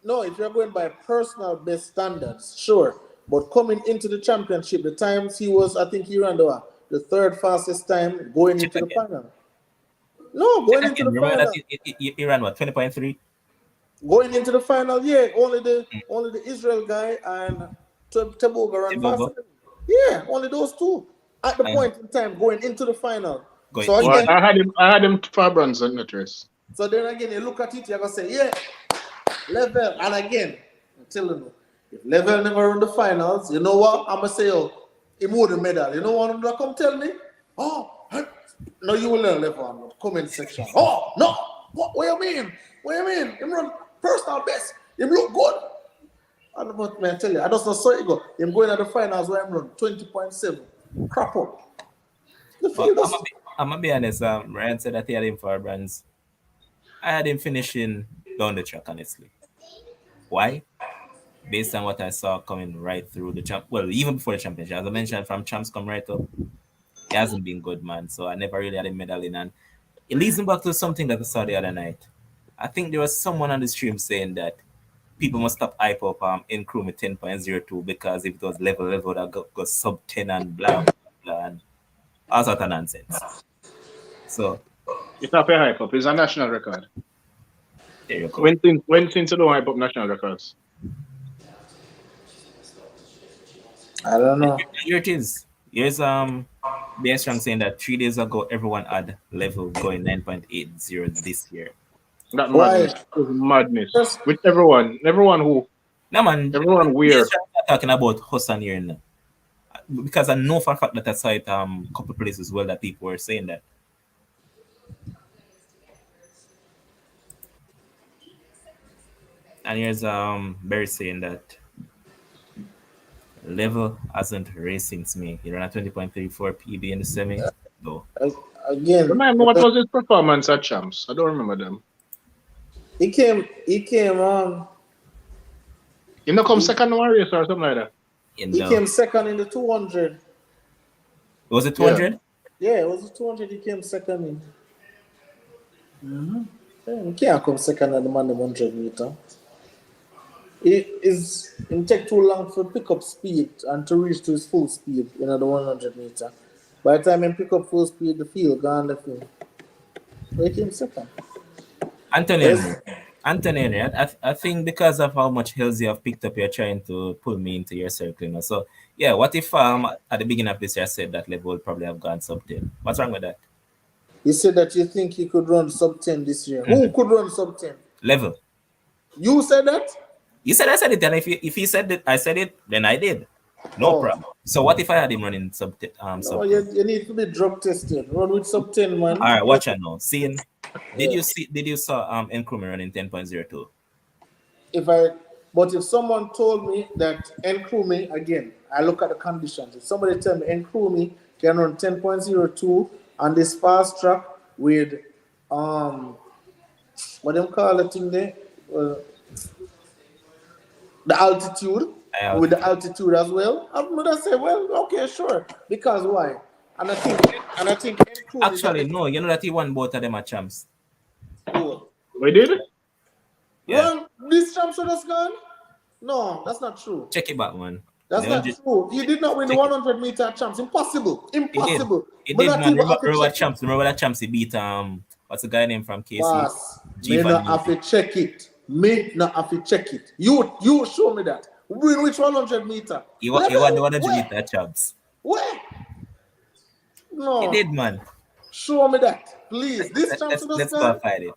Speaker 2: no, if you're going by personal best standards, sure. But coming into the championship, the times he was, I think he ran the third fastest time going
Speaker 1: Check
Speaker 2: into the
Speaker 1: again.
Speaker 2: final. No,
Speaker 1: Check
Speaker 2: going into
Speaker 1: again.
Speaker 2: the
Speaker 1: Remember that
Speaker 2: final.
Speaker 1: he ran what, 20.3?
Speaker 2: Going into the final, yeah, only the Israel guy and Teboga ran faster
Speaker 1: Tibogo.
Speaker 2: than him. Yeah, only those two at the
Speaker 1: And
Speaker 2: point in time going into the final.
Speaker 1: going
Speaker 2: So
Speaker 5: Well,
Speaker 1: into
Speaker 2: again,
Speaker 5: I had him for bronze in that race.
Speaker 2: so then again, you look at it, you're gonna say, yeah, Level. And again, I'm telling you, if Level never run the finals, you know what? I'm gonna say, oh, he won the medal. You know what I'm gonna come tell me? Oh, no, you will learn Level on the comment section. Oh, no, what you mean? What you mean? Him run personal best. Him look good. And what may I tell you? I just not saw it go. Him going at the finals where I'm run 20.7. Crap up. The
Speaker 1: But
Speaker 2: field is
Speaker 1: I'm gonna be honest. Ryan said that he had him for bronze. I had him finishing down the track, honestly. Why? Based on what I saw coming right through the champ. Well, even before the championship, as I mentioned, from champs come right up. He hasn't been good, man. So I never really had him medal in. And it leads me back to something that I saw the other night. I think there was someone on the stream saying that people must stop hype up in crew with 10.02 because if it was level that go sub 10 and blah blah blah and all sort of nonsense. So
Speaker 5: It's not a hype up. It's a national record.
Speaker 1: there you go.
Speaker 5: When things don't hype up national records.
Speaker 2: I don't know.
Speaker 1: Here it is. Here's BS Strong saying that 3 days ago everyone had level going 9.80 this year.
Speaker 5: That
Speaker 2: Why?
Speaker 5: madness. It's madness.
Speaker 2: First,
Speaker 5: With everyone who,
Speaker 1: No man,
Speaker 5: everyone
Speaker 1: BS
Speaker 5: where.
Speaker 1: Strong not talking about Hassan here now. Because I know for a fact that I saw it couple places as well that people were saying that. And here's Barry saying that level hasn't raced since May. He ran a 20.34 PB in the semi. No.
Speaker 2: again,
Speaker 5: Remind me, what was his performance at champs? I don't remember them.
Speaker 2: he came on.
Speaker 5: You know, come second one race or something like that.
Speaker 1: In
Speaker 2: He
Speaker 1: the
Speaker 2: came second in the 200.
Speaker 1: was it 200?
Speaker 2: Yeah, it was the 200 he came second in. Yeah, he can't come second at the man the 100 meter. It take too long to pick up speed and to reach to his full speed in the 100 meter. By the time he pick up full speed, the field gone left him. So he came second.
Speaker 1: Anthony
Speaker 2: Yes.
Speaker 1: Henry. Anthony Henry, I think because of how much hills you have picked up, you're trying to pull me into your circle. You know? So, yeah, what if at the beginning of this year I said that level would probably have gone sub 10? What's wrong with that?
Speaker 2: You said that you think he could run sub 10 this year. Who could run sub 10?
Speaker 1: Level.
Speaker 2: You said that?
Speaker 1: You said I said it, and if he said that I said it, then I did. No
Speaker 2: Oh.
Speaker 1: problem. So what if I had him running sub 10?
Speaker 2: No,
Speaker 1: Sub 10?
Speaker 2: you need to be drug tested. Run with sub 10, man.
Speaker 1: All right, watch out now. Seeing,
Speaker 2: Yeah.
Speaker 1: did you saw Nkrumah running 10.02?
Speaker 2: But if someone told me that Nkrumah, again, I look at the conditions. If somebody tell me Nkrumah can run 10.02 on this fast track with what do you call the thing there? The altitude. With the altitude as well, I'm gonna say, well, okay, sure. Because why? And I think Nkrumah
Speaker 1: Actually, no. You know that he won both of them at champs.
Speaker 2: cool.
Speaker 5: We did?
Speaker 1: Yeah.
Speaker 2: Well, this champion has gone? No, that's not true.
Speaker 1: Check it back, man.
Speaker 2: That's not true. He did not win the 100-meter champs. Impossible. Impossible.
Speaker 1: He
Speaker 2: But
Speaker 1: did,
Speaker 2: not
Speaker 1: man.
Speaker 2: even have to
Speaker 1: Remember
Speaker 2: check it.
Speaker 1: champs. Remember that champs he beat what's the guy name from KC?
Speaker 2: Boss, me not have to check it. Me not have to check it. You show me that. Win which 100-meter?
Speaker 1: He won the 100-meter champs.
Speaker 2: Where? No.
Speaker 1: He did, man.
Speaker 2: Show me that, please. This champs
Speaker 1: Let's go find it.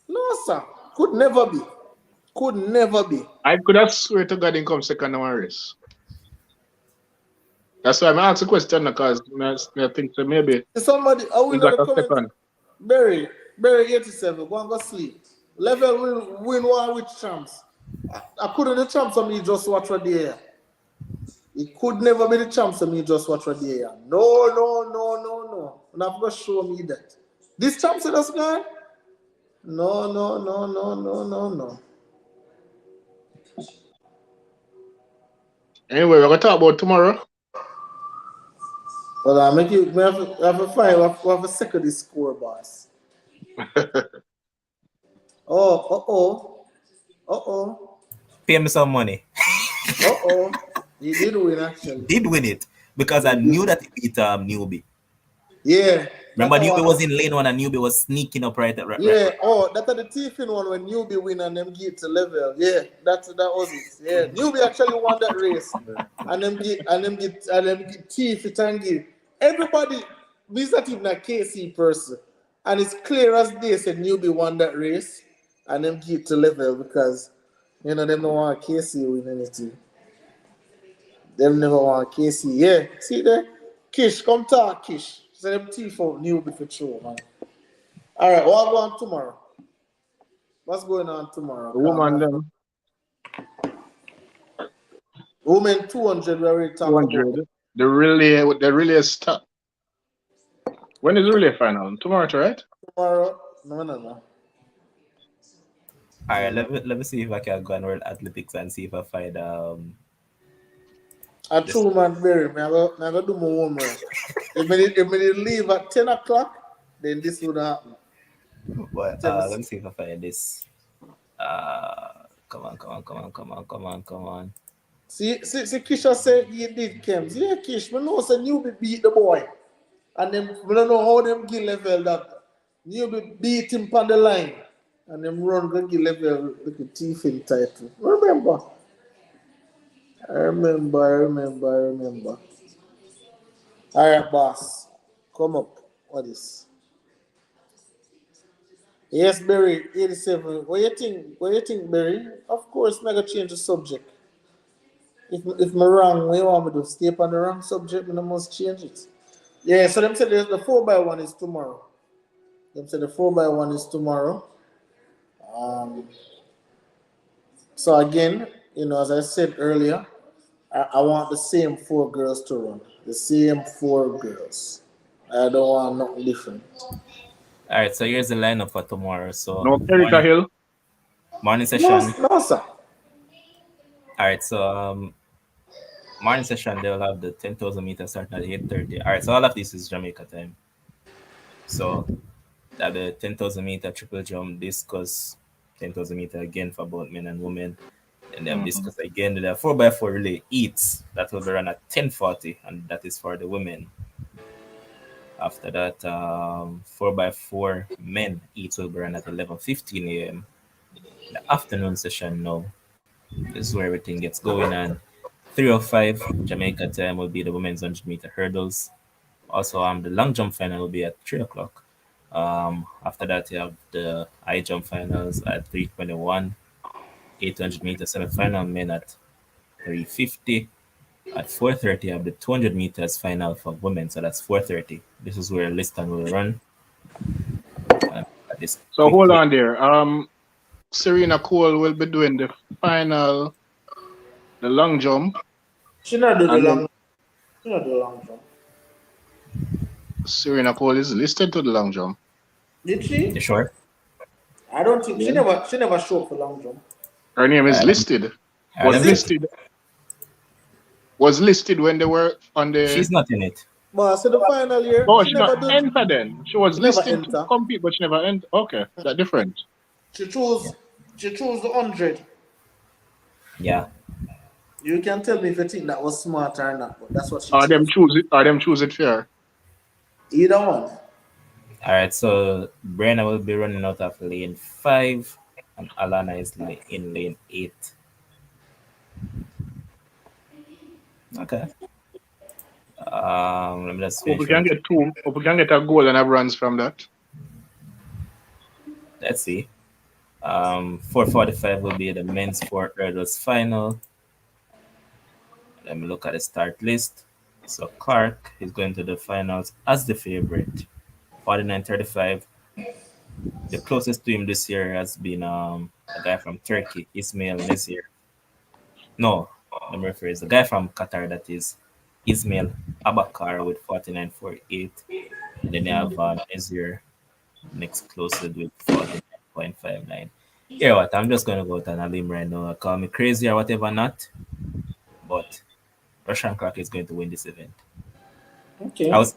Speaker 2: No, sir. Could never be. Could never be.
Speaker 5: I could have swear to God he come second in one race. That's why I asked the question because I think so maybe
Speaker 2: somebody
Speaker 5: he got a second.
Speaker 2: Barry 87, go and go sleep. Level will win one with champs. I couldn't the champs of me just watch what they are. It could never be the champs of me just watch what they are. No. Not going to show me that. This champs in us gone? No.
Speaker 5: Anyway, we're going to talk about tomorrow.
Speaker 2: Well, I make you have a find. We have a second score, boss. Oh.
Speaker 1: Pay me some money.
Speaker 2: He did win actually.
Speaker 1: Did win it because I knew that he beat Newbie.
Speaker 2: Yeah.
Speaker 1: Remember, Newbie was in lane one and Newbie was sneaking up right.
Speaker 2: Yeah. Oh, that's the thiefing one when Newbie win and them get to level. Yeah, that was it. Yeah, Newbie actually won that race, and them get thief it and give everybody. This not even a KC person, and it's clear as day said Newbie won that race, and them get to level because them don't want KC win anything. Them never want KC. Yeah, see there, Kish, come talk, Kish. So them thief out Newbie for sure, man. All right, what going on tomorrow? What's going on tomorrow?
Speaker 5: The woman them.
Speaker 2: Women 200 we already talked
Speaker 5: 200.
Speaker 2: about.
Speaker 5: The relay stop. When is the relay final? Tomorrow, right?
Speaker 2: Tomorrow? No.
Speaker 1: All right, let me see if I can go on World Athletics and see if I find
Speaker 2: A true man, Barry. I'm going to do my homework. if I leave at 10 o'clock, then this would happen.
Speaker 1: But let me see if I find this. Come on.
Speaker 2: See, Kisha said he did Kems. Yeah, Kish, we know say Newbie beat the boy. And then we don't know how them give level that. Newbie beat him on the line. And them run go give level like a thief in title. Remember. I remember. All right, boss. Come up. What is? Yes, Barry, 87. What you think, Barry? Of course, I'm going to change the subject. If I'm wrong, what you want me to stay up on the wrong subject, I must change it. Yeah, so them say the 4x1 is tomorrow. So again, as I said earlier, I want the same 4 girls to run. The same 4 girls. I don't want nothing different.
Speaker 1: All right, so here's the lineup for tomorrow. So
Speaker 5: no Erika Hill.
Speaker 1: Morning session.
Speaker 2: No, sir.
Speaker 1: All right, so morning session they'll have the 10,000 meters starting at 8:30. All right, so all of this is Jamaica time. So that the 10,000 meter triple jump, discus, 10,000 meter again for both men and women, and then discus again. The 4x4 relay eats that will be run at 10:40, and that is for the women. After that, 4x4 men each will be run at 11:15 a.m. The afternoon session now. This is where everything gets going on. 3:05 Jamaica time will be the women's 100-meter hurdles. Also, the long jump final will be at 3 o'clock. After that, you have the high jump finals at 3:21. 800-meter semi-final men at 3:50. At 4:30, you have the 200 meters final for women, so that's 4:30. This is where Lyston will run.
Speaker 5: So hold on there. Serena Cole will be doing the final, the long jump.
Speaker 2: She not do the long jump.
Speaker 5: Serena Cole is listed to the long jump.
Speaker 2: Did she?
Speaker 1: You sure?
Speaker 2: I don't think she never showed for long jump.
Speaker 5: Her name is listed. Was listed when they were on the.
Speaker 1: She's not in it.
Speaker 2: But so the final year.
Speaker 5: Oh, she not entered then. She was listed to compete, but she never entered. Okay, that's different.
Speaker 2: She chose the 100.
Speaker 1: Yeah.
Speaker 2: You can tell me if you think that was smart or not, but that's what she
Speaker 5: Are them
Speaker 2: chose.
Speaker 5: choose it? Are them choose it fair?
Speaker 2: Either one.
Speaker 1: All right, so Brianna will be running out of lane 5, and Alana is in lane 8. Okay. Let me just
Speaker 5: Hope we
Speaker 1: finish
Speaker 5: can
Speaker 1: run
Speaker 5: get
Speaker 1: through.
Speaker 5: two. Hope we can get a goal and have runs from that.
Speaker 1: Let's see. 4:45 will be the men's 4 hurdles final. Let me look at the start list. So Clark is going to the finals as the favorite. 49:35. The closest to him this year has been a guy from Turkey, Ismail Nezir. No, let me rephrase. The guy from Qatar, that is Ismail Abakar with 49.48. And then you have Nezir next closest with 49.59. Here what? I'm just gonna go out on a limb right now. Call me crazy or whatever not. But Russian Clark is going to win this event. I
Speaker 2: Okay.
Speaker 1: was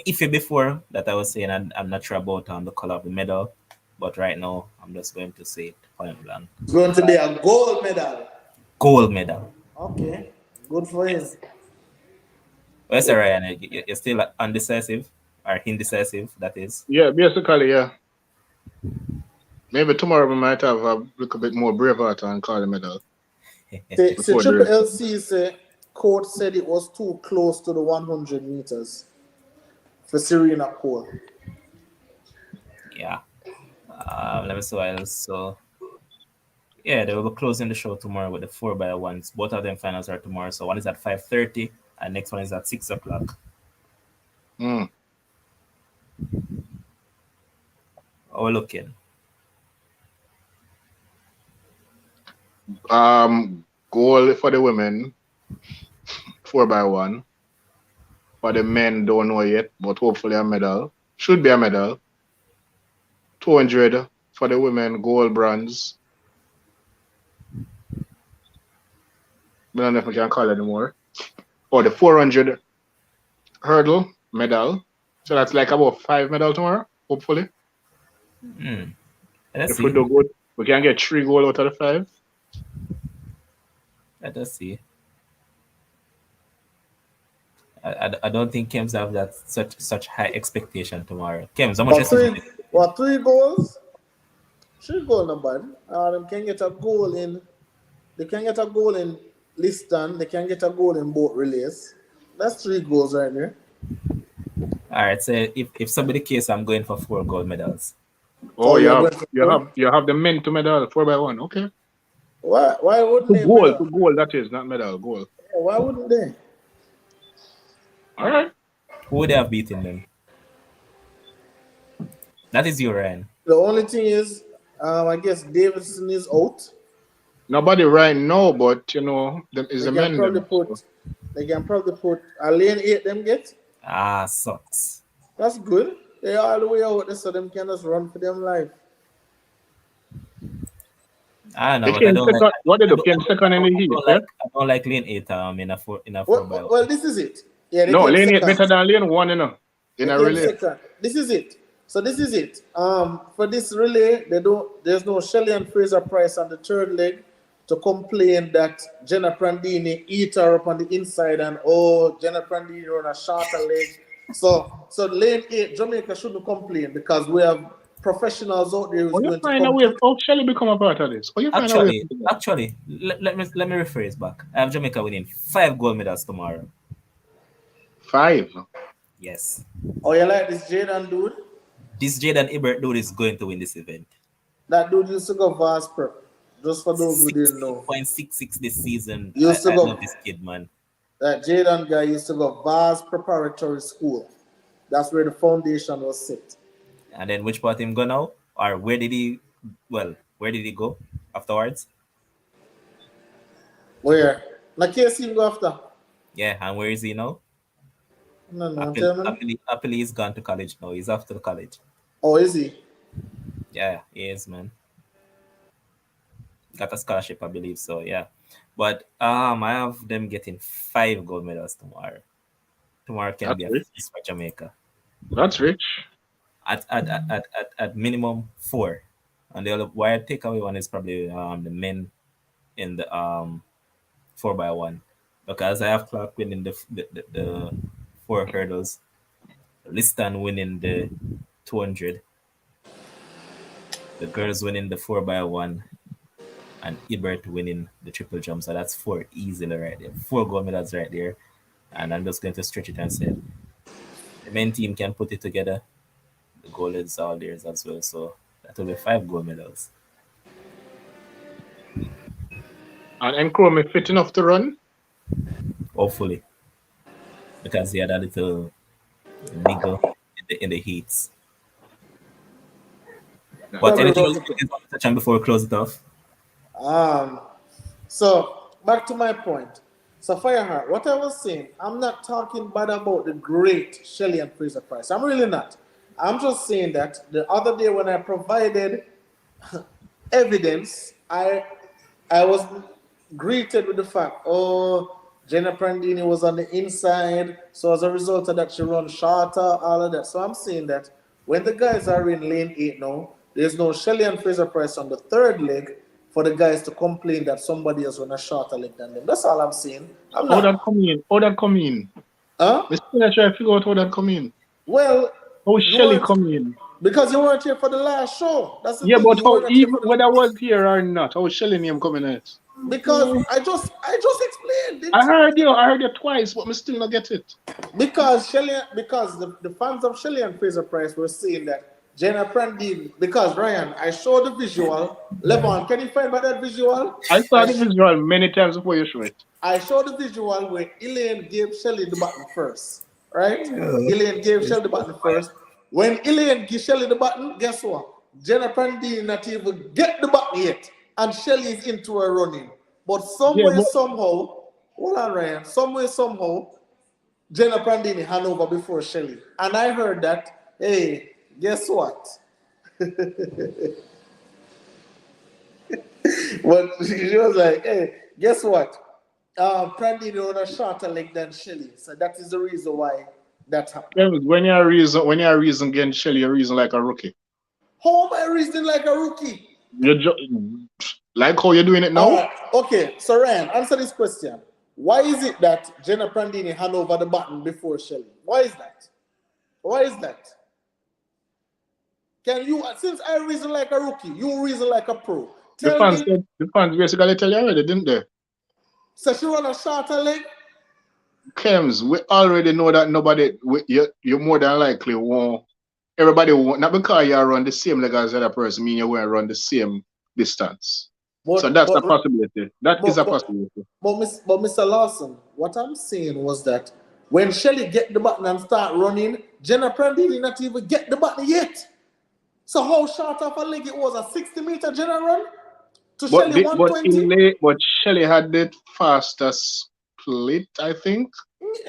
Speaker 1: iffy before that I was saying I'm not sure about the color of the medal, but right now I'm just going to say it point blank.
Speaker 2: It's going to be a gold medal.
Speaker 1: Gold medal.
Speaker 2: Okay. Good for him.
Speaker 1: Yes. Well, yes, Ryan, you're still undecisive or indecisive, that is.
Speaker 5: Yeah, basically, yeah. Maybe tomorrow we might have a little bit more brave heart and call the medal
Speaker 2: Say
Speaker 5: before the
Speaker 2: Triple
Speaker 5: race.
Speaker 2: LC say court said it was too close to the 100 meters for Serena Cole.
Speaker 1: Yeah. Let me see what else. So, yeah, they will be closing the show tomorrow with the 4x1s. Both of them finals are tomorrow. So, one is at 5:30 and next one is at 6 o'clock.
Speaker 5: Mm.
Speaker 1: How we looking?
Speaker 5: Goal for the women, 4x1. For the men, don't know yet, but hopefully a medal. Should be a medal. 200 for the women, gold, bronze. I don't know if we can call it anymore. Or the 400 hurdle medal. So that's like about 5 medal tomorrow, hopefully.
Speaker 1: Hmm. Let's
Speaker 5: If we
Speaker 1: see.
Speaker 5: do good, we can get 3 goal out of the 5.
Speaker 1: Let us see. I don't think Kems have that such high expectation tomorrow. Kems, how much
Speaker 2: But
Speaker 1: is it?
Speaker 2: three goals? Three goal no bad. Them can get a goal in. They can get a goal in Lyston. They can get a goal in both relays. That's three goals right there.
Speaker 1: All right, so if somebody case, I'm going for 4 gold medals.
Speaker 5: Oh,
Speaker 2: Oh,
Speaker 5: you
Speaker 2: you're
Speaker 5: have
Speaker 2: going for
Speaker 5: you
Speaker 2: goal?
Speaker 5: have you have the men to medal 4x1. Okay.
Speaker 2: Why wouldn't
Speaker 5: To
Speaker 2: they
Speaker 5: goal,
Speaker 2: medal?
Speaker 5: to goal, that is, not medal, goal.
Speaker 2: Yeah, why wouldn't they?
Speaker 5: All right.
Speaker 1: Who would they have beaten them? That is you, Ryan.
Speaker 2: The only thing is, I guess Davidson is out.
Speaker 5: Nobody right now, but them is
Speaker 2: They
Speaker 5: the
Speaker 2: can
Speaker 5: men
Speaker 2: probably
Speaker 5: them. So.
Speaker 2: put they can probably put a lane eight them get.
Speaker 1: Ah, sucks.
Speaker 2: That's good. They are all the way out there, so them can just run for them life.
Speaker 1: I know,
Speaker 5: They
Speaker 1: but I
Speaker 5: came
Speaker 1: don't like.
Speaker 5: second. What did they came second in the heat? Yeah.
Speaker 1: I don't like lane 8 in a four by
Speaker 2: Well,
Speaker 1: one.
Speaker 2: this is it. Yeah, they
Speaker 5: No,
Speaker 2: came
Speaker 5: lane 8
Speaker 2: second.
Speaker 5: better than lane 1, in
Speaker 2: They
Speaker 5: a
Speaker 2: came
Speaker 5: relay.
Speaker 2: second. This is it. So this is it. For this relay, they don't. There's no Shelley and Fraser Price on the third leg to complain that Jenna Prandini eat her up on the inside and Jenna Prandini on a shorter leg. So lane eight, Jamaica shouldn't complain because we have professionals out there
Speaker 5: Oh,
Speaker 2: who's
Speaker 5: you
Speaker 2: going to
Speaker 5: find a way.
Speaker 2: compete.
Speaker 5: How Shelly become a part of this? Oh, you find a way
Speaker 1: Actually,
Speaker 5: to do that.
Speaker 1: let me rephrase back. I have Jamaica winning 5 gold medals tomorrow.
Speaker 5: 5.
Speaker 1: Yes,
Speaker 2: Oh, you like this Jaden dude?
Speaker 1: this Jaden Ibert dude is going to win this event.
Speaker 2: That dude used to go vast prep. Just for those who didn't know.
Speaker 1: 60.66 this season.
Speaker 2: Used to
Speaker 1: I love
Speaker 2: go
Speaker 1: this kid, man.
Speaker 2: that Jaden guy used to go Vars Preparatory School. That's where the foundation was set.
Speaker 1: And then which part him go now? Or where did he? Well, where did he go afterwards?
Speaker 2: Where? Na KC go after?
Speaker 1: Yeah, and where is he now?
Speaker 2: No, tell me.
Speaker 1: Happily, he's gone to college now. He's off to college.
Speaker 2: Oh, is he?
Speaker 1: Yeah, he is, man. Got a scholarship, I believe. So yeah, but I have them getting 5 gold medals tomorrow. Tomorrow can
Speaker 5: That's
Speaker 1: be a
Speaker 5: rich.
Speaker 1: feast for Jamaica.
Speaker 5: That's rich.
Speaker 1: At minimum 4, and the other why I take away one is probably the men in the 4x1 because I have Clark winning the 4 hurdles, Lyston winning the 200, the girls winning the 4x1, and Ibert winning the triple jump. So that's 4 easily right there. 4 gold medals right there. And I'm just going to stretch it and say the main team can put it together. The goal is all theirs as well. So that will be 5 gold medals.
Speaker 5: And Nkrumah fit enough to run.
Speaker 1: Hopefully. Because he had a little niggle in the heats. But
Speaker 2: Probably
Speaker 1: anything
Speaker 2: wrote
Speaker 1: else
Speaker 2: it.
Speaker 1: you want to touch on before we close it off?
Speaker 2: Um, so back to my point. So Fireheart, what I was saying, I'm not talking bad about the great Shelley and Fraser Price. I'm really not. I'm just saying that the other day when I provided evidence, I was greeted with the fact, oh, Jenna Prandini was on the inside, so as a result of that, she run shorter, all of that. So I'm saying that when the guys are in lane 8 now, there's no Shelley and Fraser Price on the third leg for the guys to complain that somebody else run a shorter leg than them. That's all I'm saying. I'm
Speaker 5: How that
Speaker 2: not.
Speaker 5: come in? How that come in?
Speaker 2: Huh?
Speaker 5: Me still try to figure out how that come in.
Speaker 2: Well,
Speaker 5: How
Speaker 2: you
Speaker 5: Shelly
Speaker 2: weren't,
Speaker 5: come in?
Speaker 2: because you weren't here for the last show. That's the
Speaker 5: Yeah,
Speaker 2: thing.
Speaker 5: but
Speaker 2: You
Speaker 5: how
Speaker 2: weren't actually
Speaker 5: even
Speaker 2: for the
Speaker 5: whether I was here or not, how Shelly name coming out?
Speaker 2: because I just explained
Speaker 5: I
Speaker 2: it.
Speaker 5: heard you. I heard you twice, but me still not get it.
Speaker 2: Because the fans of Shelley and Fraser Price were saying that Jenna Prandine, because Ryan, I showed the visual. Levon, can you find by that visual?
Speaker 5: I saw the visual many times before you show it.
Speaker 2: I showed the visual where Elaine gave Shelley the button first. Right?
Speaker 1: Yeah.
Speaker 2: Elaine gave Shelley the button first. When Elaine gave Shelley the button, guess what? Jenna Prandine not even get the button yet. And Shelley is into her running. But
Speaker 5: Yeah,
Speaker 2: somewhere,
Speaker 5: but
Speaker 2: somehow, hold on, Ryan, somewhere, somehow, Jenna Prandini hand over before Shelley. And I heard that, hey, guess what? But she was like, hey, guess what? Prandini on a shorter leg than Shelley. So that is the reason why that happened.
Speaker 5: when you reason against Shelly, you reason like a rookie.
Speaker 2: How am I reasoning like a rookie?
Speaker 5: Like how you're doing it
Speaker 2: All
Speaker 5: now.
Speaker 2: right, okay. So Ryan, answer this question. Why is it that Jenna Prandini hand over the button before Shelley? Why is that? Why is that? Can you, since I reason like a rookie, you reason like a pro.
Speaker 5: The
Speaker 2: Tell
Speaker 5: fans
Speaker 2: me,
Speaker 5: said the fans basically tell you already, didn't they?
Speaker 2: so she run a shorter leg?
Speaker 5: Kems, we already know that you more than likely won't. Everybody won't, not because you run the same leg as the other person, mean you won't run the same distance. So
Speaker 2: But
Speaker 5: that's a
Speaker 2: but
Speaker 5: possibility. That is
Speaker 2: but
Speaker 5: a
Speaker 2: but
Speaker 5: possibility.
Speaker 2: but Mr. Lawson, what I'm saying was that when Shelly get the button and start running, Jenna Prandini not even get the button yet. So how short of a leg it was, a 60-meter Jenna run to
Speaker 5: But
Speaker 2: Shelly
Speaker 5: the, but in
Speaker 2: 120?
Speaker 5: late, but Shelly had the fastest split, I think.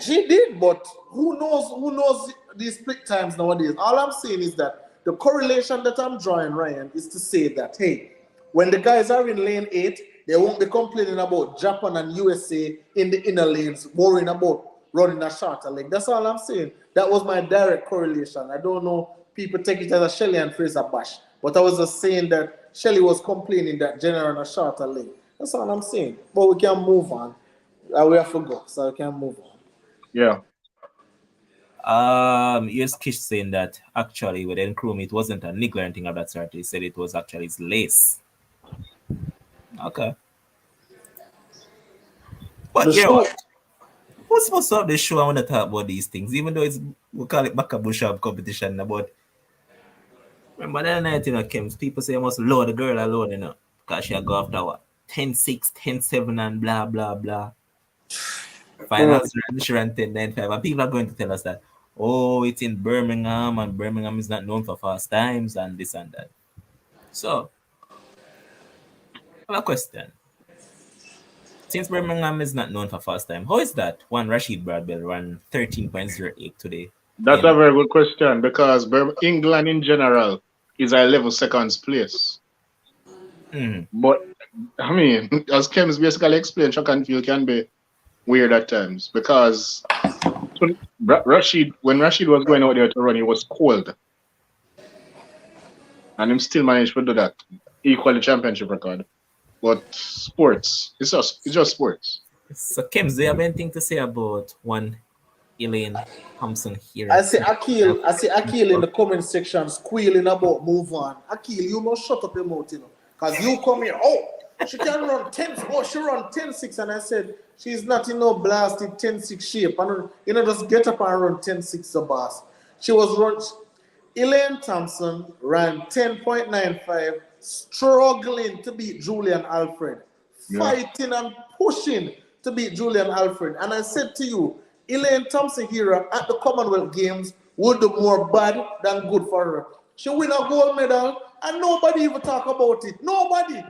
Speaker 2: She did, but who knows these split times nowadays? All I'm saying is that the correlation that I'm drawing, Ryan, is to say that hey, when the guys are in lane 8, they won't be complaining about Japan and USA in the inner lanes, worrying about running a shorter leg. That's all I'm saying. That was my direct correlation. I don't know, people take it as a Shelly and Fraser bash, but I was just saying that Shelly was complaining that Jenna ran a shorter leg. That's all I'm saying. But we can move on. We have to go, so we can move on.
Speaker 5: Yeah.
Speaker 1: Here's Kish saying that actually with Nkrumah it wasn't a nickel or anything of that sort. He said it was actually his lace. Okay.
Speaker 2: The
Speaker 1: But you know
Speaker 2: show.
Speaker 1: what? Who's supposed to have the show? I want to talk about these things, even though it's we call it back a bush of competition. But remember that night, Kims, people say I must lower the girl alone, because she go after what 10-6, 10-7, and blah blah blah. Finals run, she ran 10-9-5, and people are going to tell us that oh, it's in Birmingham, and Birmingham is not known for fast times and this and that. So, I have a question. Since Birmingham is not known for fast time, how is that one Rashid Bradwell ran 13.08 today
Speaker 5: That's a
Speaker 1: in
Speaker 5: very good question because England in general is a level seconds place. But I mean, as Kems basically explained, track and field can be weird at times because Rashid, when Rashid was going out there to run, it was cold, and him still managed to do that, equal the championship record. But sports, it's just sports.
Speaker 1: So, Kim, do you have anything to say about one Elaine Thompson
Speaker 2: I
Speaker 1: here?
Speaker 2: see Akil, I see Akil in the comment section squealing about move on. Akil, you must shut up your mouth, you know. Because you come here, oh, she can run 10, oh, she run 10-6. And I said, she's not in no blasted 10-6 shape. And, you know, just get up and run 10-6 the boss. She was run, Elaine Thompson ran 10.95, struggling to beat Julian Alfred,
Speaker 5: Yeah.
Speaker 2: fighting and pushing to beat Julian Alfred. And I said to you, Elaine Thompson here at the Commonwealth Games would do more bad than good for her. She win a gold medal and nobody even talk about it. Nobody.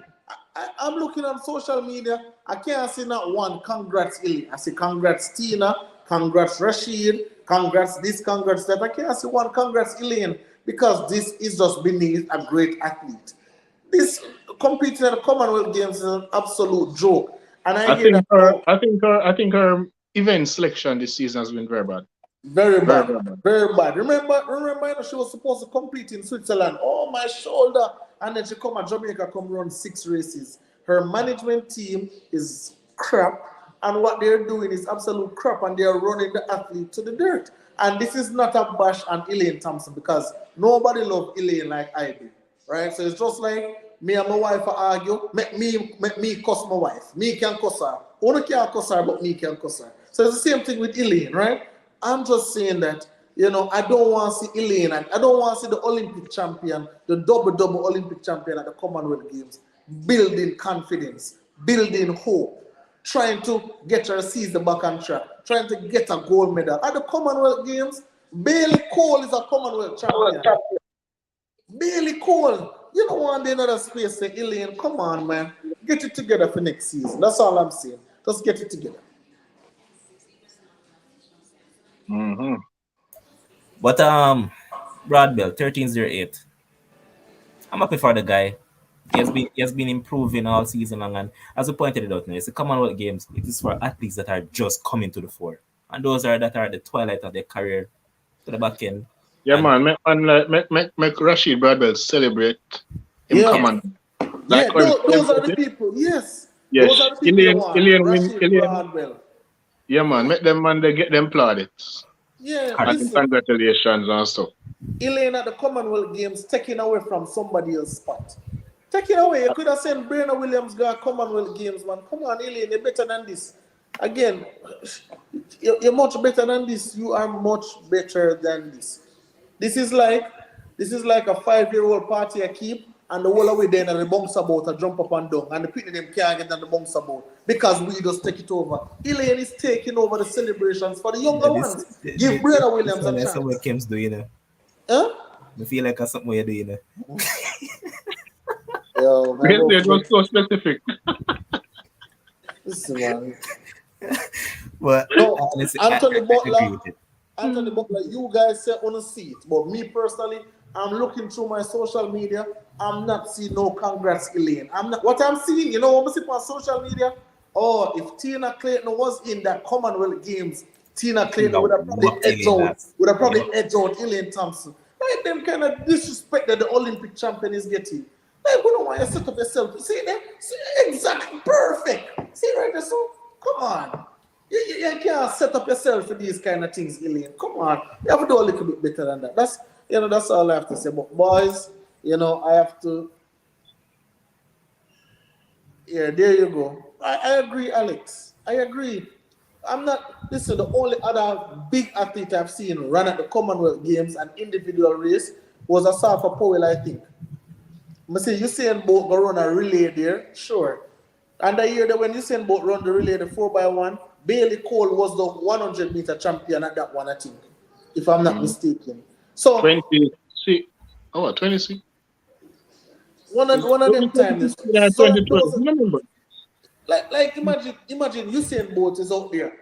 Speaker 2: I'm looking on social media. I can't see not one congrats Elaine. I say congrats Tina, congrats Rashid, congrats this, congrats that. I can't see one congrats Elaine because this is just beneath a great athlete. This competing at the Commonwealth Games is an absolute joke. And I
Speaker 5: I
Speaker 2: hear that
Speaker 5: think her
Speaker 2: now.
Speaker 5: I think her event selection this season has been very bad.
Speaker 2: Very
Speaker 5: Very,
Speaker 2: bad.
Speaker 5: very bad.
Speaker 2: Very bad. Remember, she was supposed to compete in Switzerland. Oh, my shoulder. And then she come at Jamaica, come run 6 races. Her management team is crap. And what they're doing is absolute crap. And they're running the athlete to the dirt. And this is not a bash on Elaine Thompson because nobody loves Elaine like I do. Right? So it's just like me and my wife argue. Make me cuss my wife. Me can cuss her. Only can't cuss her, but me can cuss her. So it's the same thing with Elaine, right? I'm just saying that, you know, I don't want to see Elaine and I don't want to see the Olympic champion, the double Olympic champion at the Commonwealth Games, building confidence, building hope, trying to get her season back on track, trying to get a gold medal. At the Commonwealth Games, Bailey Cole is a Commonwealth champion. Bailey Cole, you don't want another space for Elaine. Come on, man. Get it together for next season. That's all I'm saying. Just get it together.
Speaker 5: Mm-hmm.
Speaker 1: But Brad Bell, 1308. I'm happy for the guy. He has been improving all season long, and as we pointed it out now, it's the Commonwealth Games. It is for athletes that are just coming to the fore, and those are that are at the twilight of their career to the back end.
Speaker 5: Yeah,
Speaker 1: And
Speaker 5: man. Make Rashid Bradwell celebrate him
Speaker 2: Yeah.
Speaker 5: come
Speaker 1: yes,
Speaker 5: on.
Speaker 2: Yeah,
Speaker 5: Like how him
Speaker 2: those are the
Speaker 5: celebrate.
Speaker 2: people. Yes. Those
Speaker 5: Yes.
Speaker 2: are the people you want.
Speaker 5: Elaine win
Speaker 2: Rashid
Speaker 5: Elaine.
Speaker 2: Broadwell.
Speaker 5: Yeah, man. Make them man they get them plaudits.
Speaker 2: Yeah,
Speaker 1: correct.
Speaker 5: And
Speaker 2: listen.
Speaker 5: congratulations and stuff.
Speaker 2: Elaine at the Commonwealth Games taking away from somebody else's spot. Take it away. You could have sent Brianna Williams go Commonwealth Games, man. Come on, Elaine, you're better than this. Again, you're much better than this. You are much better than this. This is like a 5-year-old party I keep, and the whole away then and the bouncer boat I jump up and down, and the people them can't get on the bouncer boat because we just take it over. Elaine is taking over the celebrations for the
Speaker 1: Yeah,
Speaker 2: younger
Speaker 1: this
Speaker 2: ones. Give Brianna Williams a
Speaker 1: sound like something
Speaker 2: chance.
Speaker 1: Kim's doing, you know.
Speaker 2: Huh?
Speaker 1: I feel like that's something you're doing, you know.
Speaker 2: Yo, man,
Speaker 5: Yes, it was so specific.
Speaker 2: listen, man.
Speaker 1: But
Speaker 2: No,
Speaker 1: honestly,
Speaker 2: Anthony
Speaker 1: I agree
Speaker 2: Butler,
Speaker 1: with it.
Speaker 2: Anthony Butler, you guys say on a seat, but me personally, I'm looking through my social media. I'm not seeing no congrats, Elaine. I'm not. What I'm seeing, you know, when I see on social media. Oh, if Tina Clayton was in that Commonwealth Games, Tina Clayton
Speaker 1: No,
Speaker 2: would have probably
Speaker 1: what
Speaker 2: edged
Speaker 1: Elaine
Speaker 2: out,
Speaker 1: has.
Speaker 2: would have probably
Speaker 1: Yeah.
Speaker 2: edged out Elaine Thompson. Like them kind of disrespect that the Olympic champion is getting. Like, we don't want you to set up yourself. See that? See, exactly, perfect. See right there, so come on. You can't set up yourself for these kind of things, Elaine. Come on. You have to do a little bit better than that. That's all I have to say. But boys, I have to. Yeah, there you go. I agree, Alex. I agree. I'm not. Listen, the only other big athlete I've seen run at the Commonwealth Games and individual race was Asafa Powell, I think. I say Usain Bolt go run a relay there, sure. And I hear that when Usain Bolt run the relay, the 4x1, Bailey Cole was the 100-meter champion at that one, I think, if I'm not mistaken. So
Speaker 5: 26. Oh, 26.
Speaker 2: one of them times, so like
Speaker 5: 2012.
Speaker 2: those,
Speaker 5: Remember?
Speaker 2: like imagine Usain Bolt is out there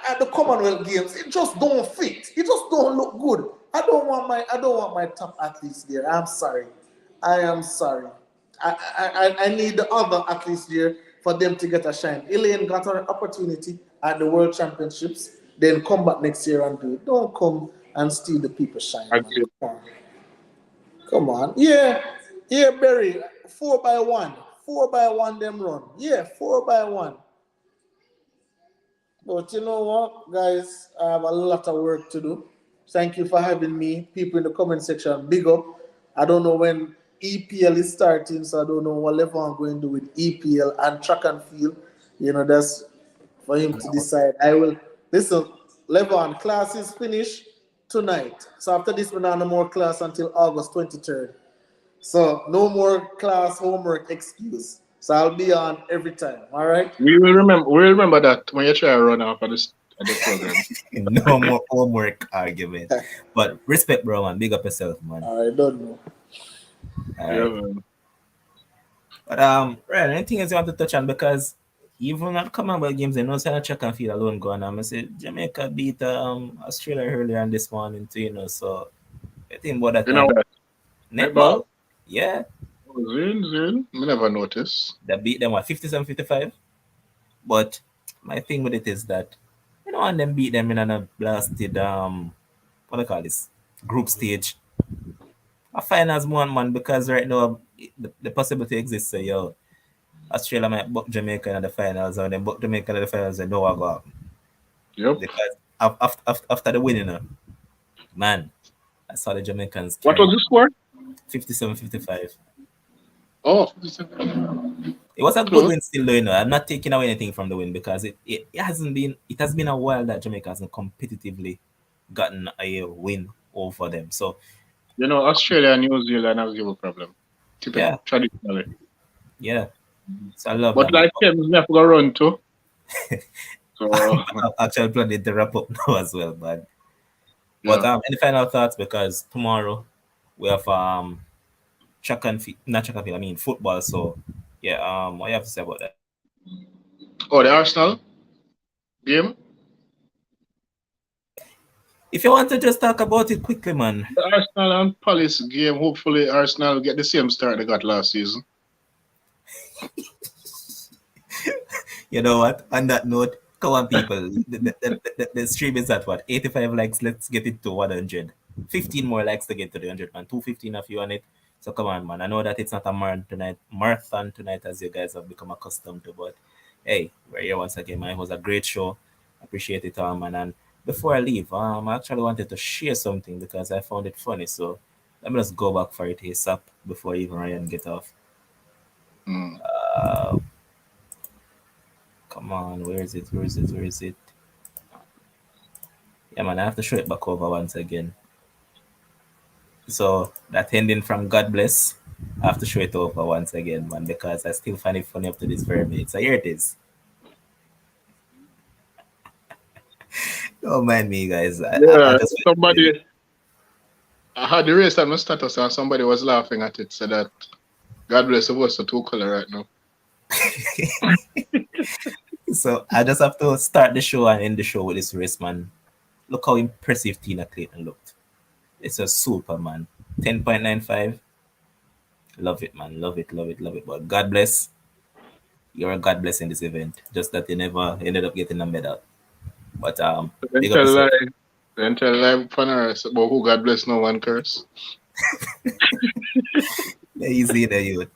Speaker 2: at the Commonwealth Games. It just don't fit. It just don't look good. I don't want my top athletes there. I'm sorry. I am sorry. I need the other athletes there for them to get a shine. Elaine got her opportunity at the World Championships. Then come back next year and do it. Don't come and steal the people's shine, man. Come on. Yeah, Barry. 4x1. 4-1 them run. Yeah, 4-1. But you know what, guys? I have a lot of work to do. Thank you for having me. People in the comment section, big up. I don't know when EPL is starting, so I don't know what level I'm going to do with EPL and track and field. That's for him to decide. I will listen. Level on class is finished tonight. So after this, we're not no more class until August 23rd. So no more class homework excuse. So I'll be on every time. All right.
Speaker 5: We will remember. We will remember that when you try to run off of this at the program.
Speaker 1: No more homework argument. But respect, bro, man. Big up yourself, man.
Speaker 2: I don't know.
Speaker 1: All
Speaker 5: Yeah,
Speaker 1: right.
Speaker 5: man.
Speaker 1: But right, anything else you want to touch on? Because even not Commonwealth games, they know say check and feel alone going on. I say Jamaica beat Australia earlier on this morning too, so I think about that
Speaker 5: You know what?
Speaker 1: netball.
Speaker 5: Netball?
Speaker 1: Yeah.
Speaker 5: Zin. Me never noticed.
Speaker 1: They beat them what 57-55. But my thing with it is that and them beat them in a blasted what do I call this? Group stage. A finals one man because right now the possibility exists so Australia might book Jamaica in the finals or then book Jamaica in the finals and know what go happen.
Speaker 5: Yep.
Speaker 1: Because after the winning, man, I saw the Jamaicans
Speaker 5: What
Speaker 1: carry
Speaker 5: was the score?
Speaker 1: 57-55.
Speaker 5: Oh,
Speaker 1: It was a good
Speaker 5: close.
Speaker 1: win still though, I'm not taking away anything from the win because it has been a while that Jamaica hasn't competitively gotten a win over them. So
Speaker 5: Australia and New Zealand have zero problem. Typical,
Speaker 1: yeah,
Speaker 5: traditionally.
Speaker 1: yeah. So I love
Speaker 5: But
Speaker 1: that, man.
Speaker 5: like Kems, we have to go run too. So
Speaker 1: I'm actually planning to wrap up now as well, but
Speaker 5: yeah.
Speaker 1: any final thoughts because tomorrow we have track and field, not track and field, I mean football. So yeah, what you have to say about that?
Speaker 5: Oh, the Arsenal game.
Speaker 1: If you want to just talk about it quickly, man.
Speaker 5: The Arsenal and Palace game. Hopefully, Arsenal get the same start they got last season.
Speaker 1: You know what? On that note, come on, people. The stream is at what? 85 likes. Let's get it to 100. 15 more likes to get to the 100, man. 215 of you on it. So come on, man. I know that it's not a marathon tonight, as you guys have become accustomed to, but hey, we're here once again, man. It was a great show. Appreciate it all, man. And before I leave, I actually wanted to share something because I found it funny. So let me just go back for it ASAP before even Ryan get off.
Speaker 5: Mm.
Speaker 1: Uh, Come on, where is it? Where is it? Where is it? Yeah, man, I have to show it back over once again. So that ending from God bless, I have to show it over once again, man, because I still find it funny up to this very minute. So here it is. Don't mind me, guys. I
Speaker 5: Yeah,
Speaker 1: just
Speaker 5: somebody. I had the race on my status and somebody was laughing at it. Said that God bless the was a two color right now.
Speaker 1: so I just have to start the show and end the show with this race, man. Look how impressive Tina Clayton looked. It's a Superman. 10.95. Love it, man. Love it, love it, love it. But God bless. You're a God bless in this event. Just that you never ended up getting a medal. But
Speaker 5: Then
Speaker 1: big up
Speaker 5: tell
Speaker 1: yourself.
Speaker 5: like then tell like Paneras about who God bless no one curse.
Speaker 1: Yeah, easy there, you.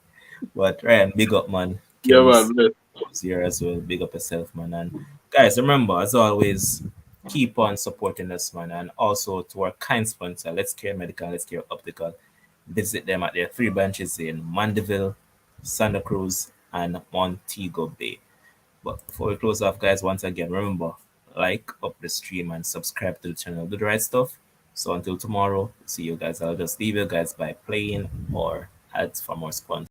Speaker 1: But Ryan, big up, man.
Speaker 5: Yeah,
Speaker 1: Kim's
Speaker 5: man. Bless.
Speaker 1: here as well. Big up yourself, man. And guys, remember, as always, keep on supporting us, man. And also to our kind sponsor, Let's Care Medical, Let's Care Optical. Visit them at their 3 branches in Mandeville, Santa Cruz, and Montego Bay. But before we close off, guys, once again, remember, like up the stream and subscribe to the channel. Do the right stuff. So until tomorrow, see you guys. I'll just leave you guys by playing or ads for more sponsors.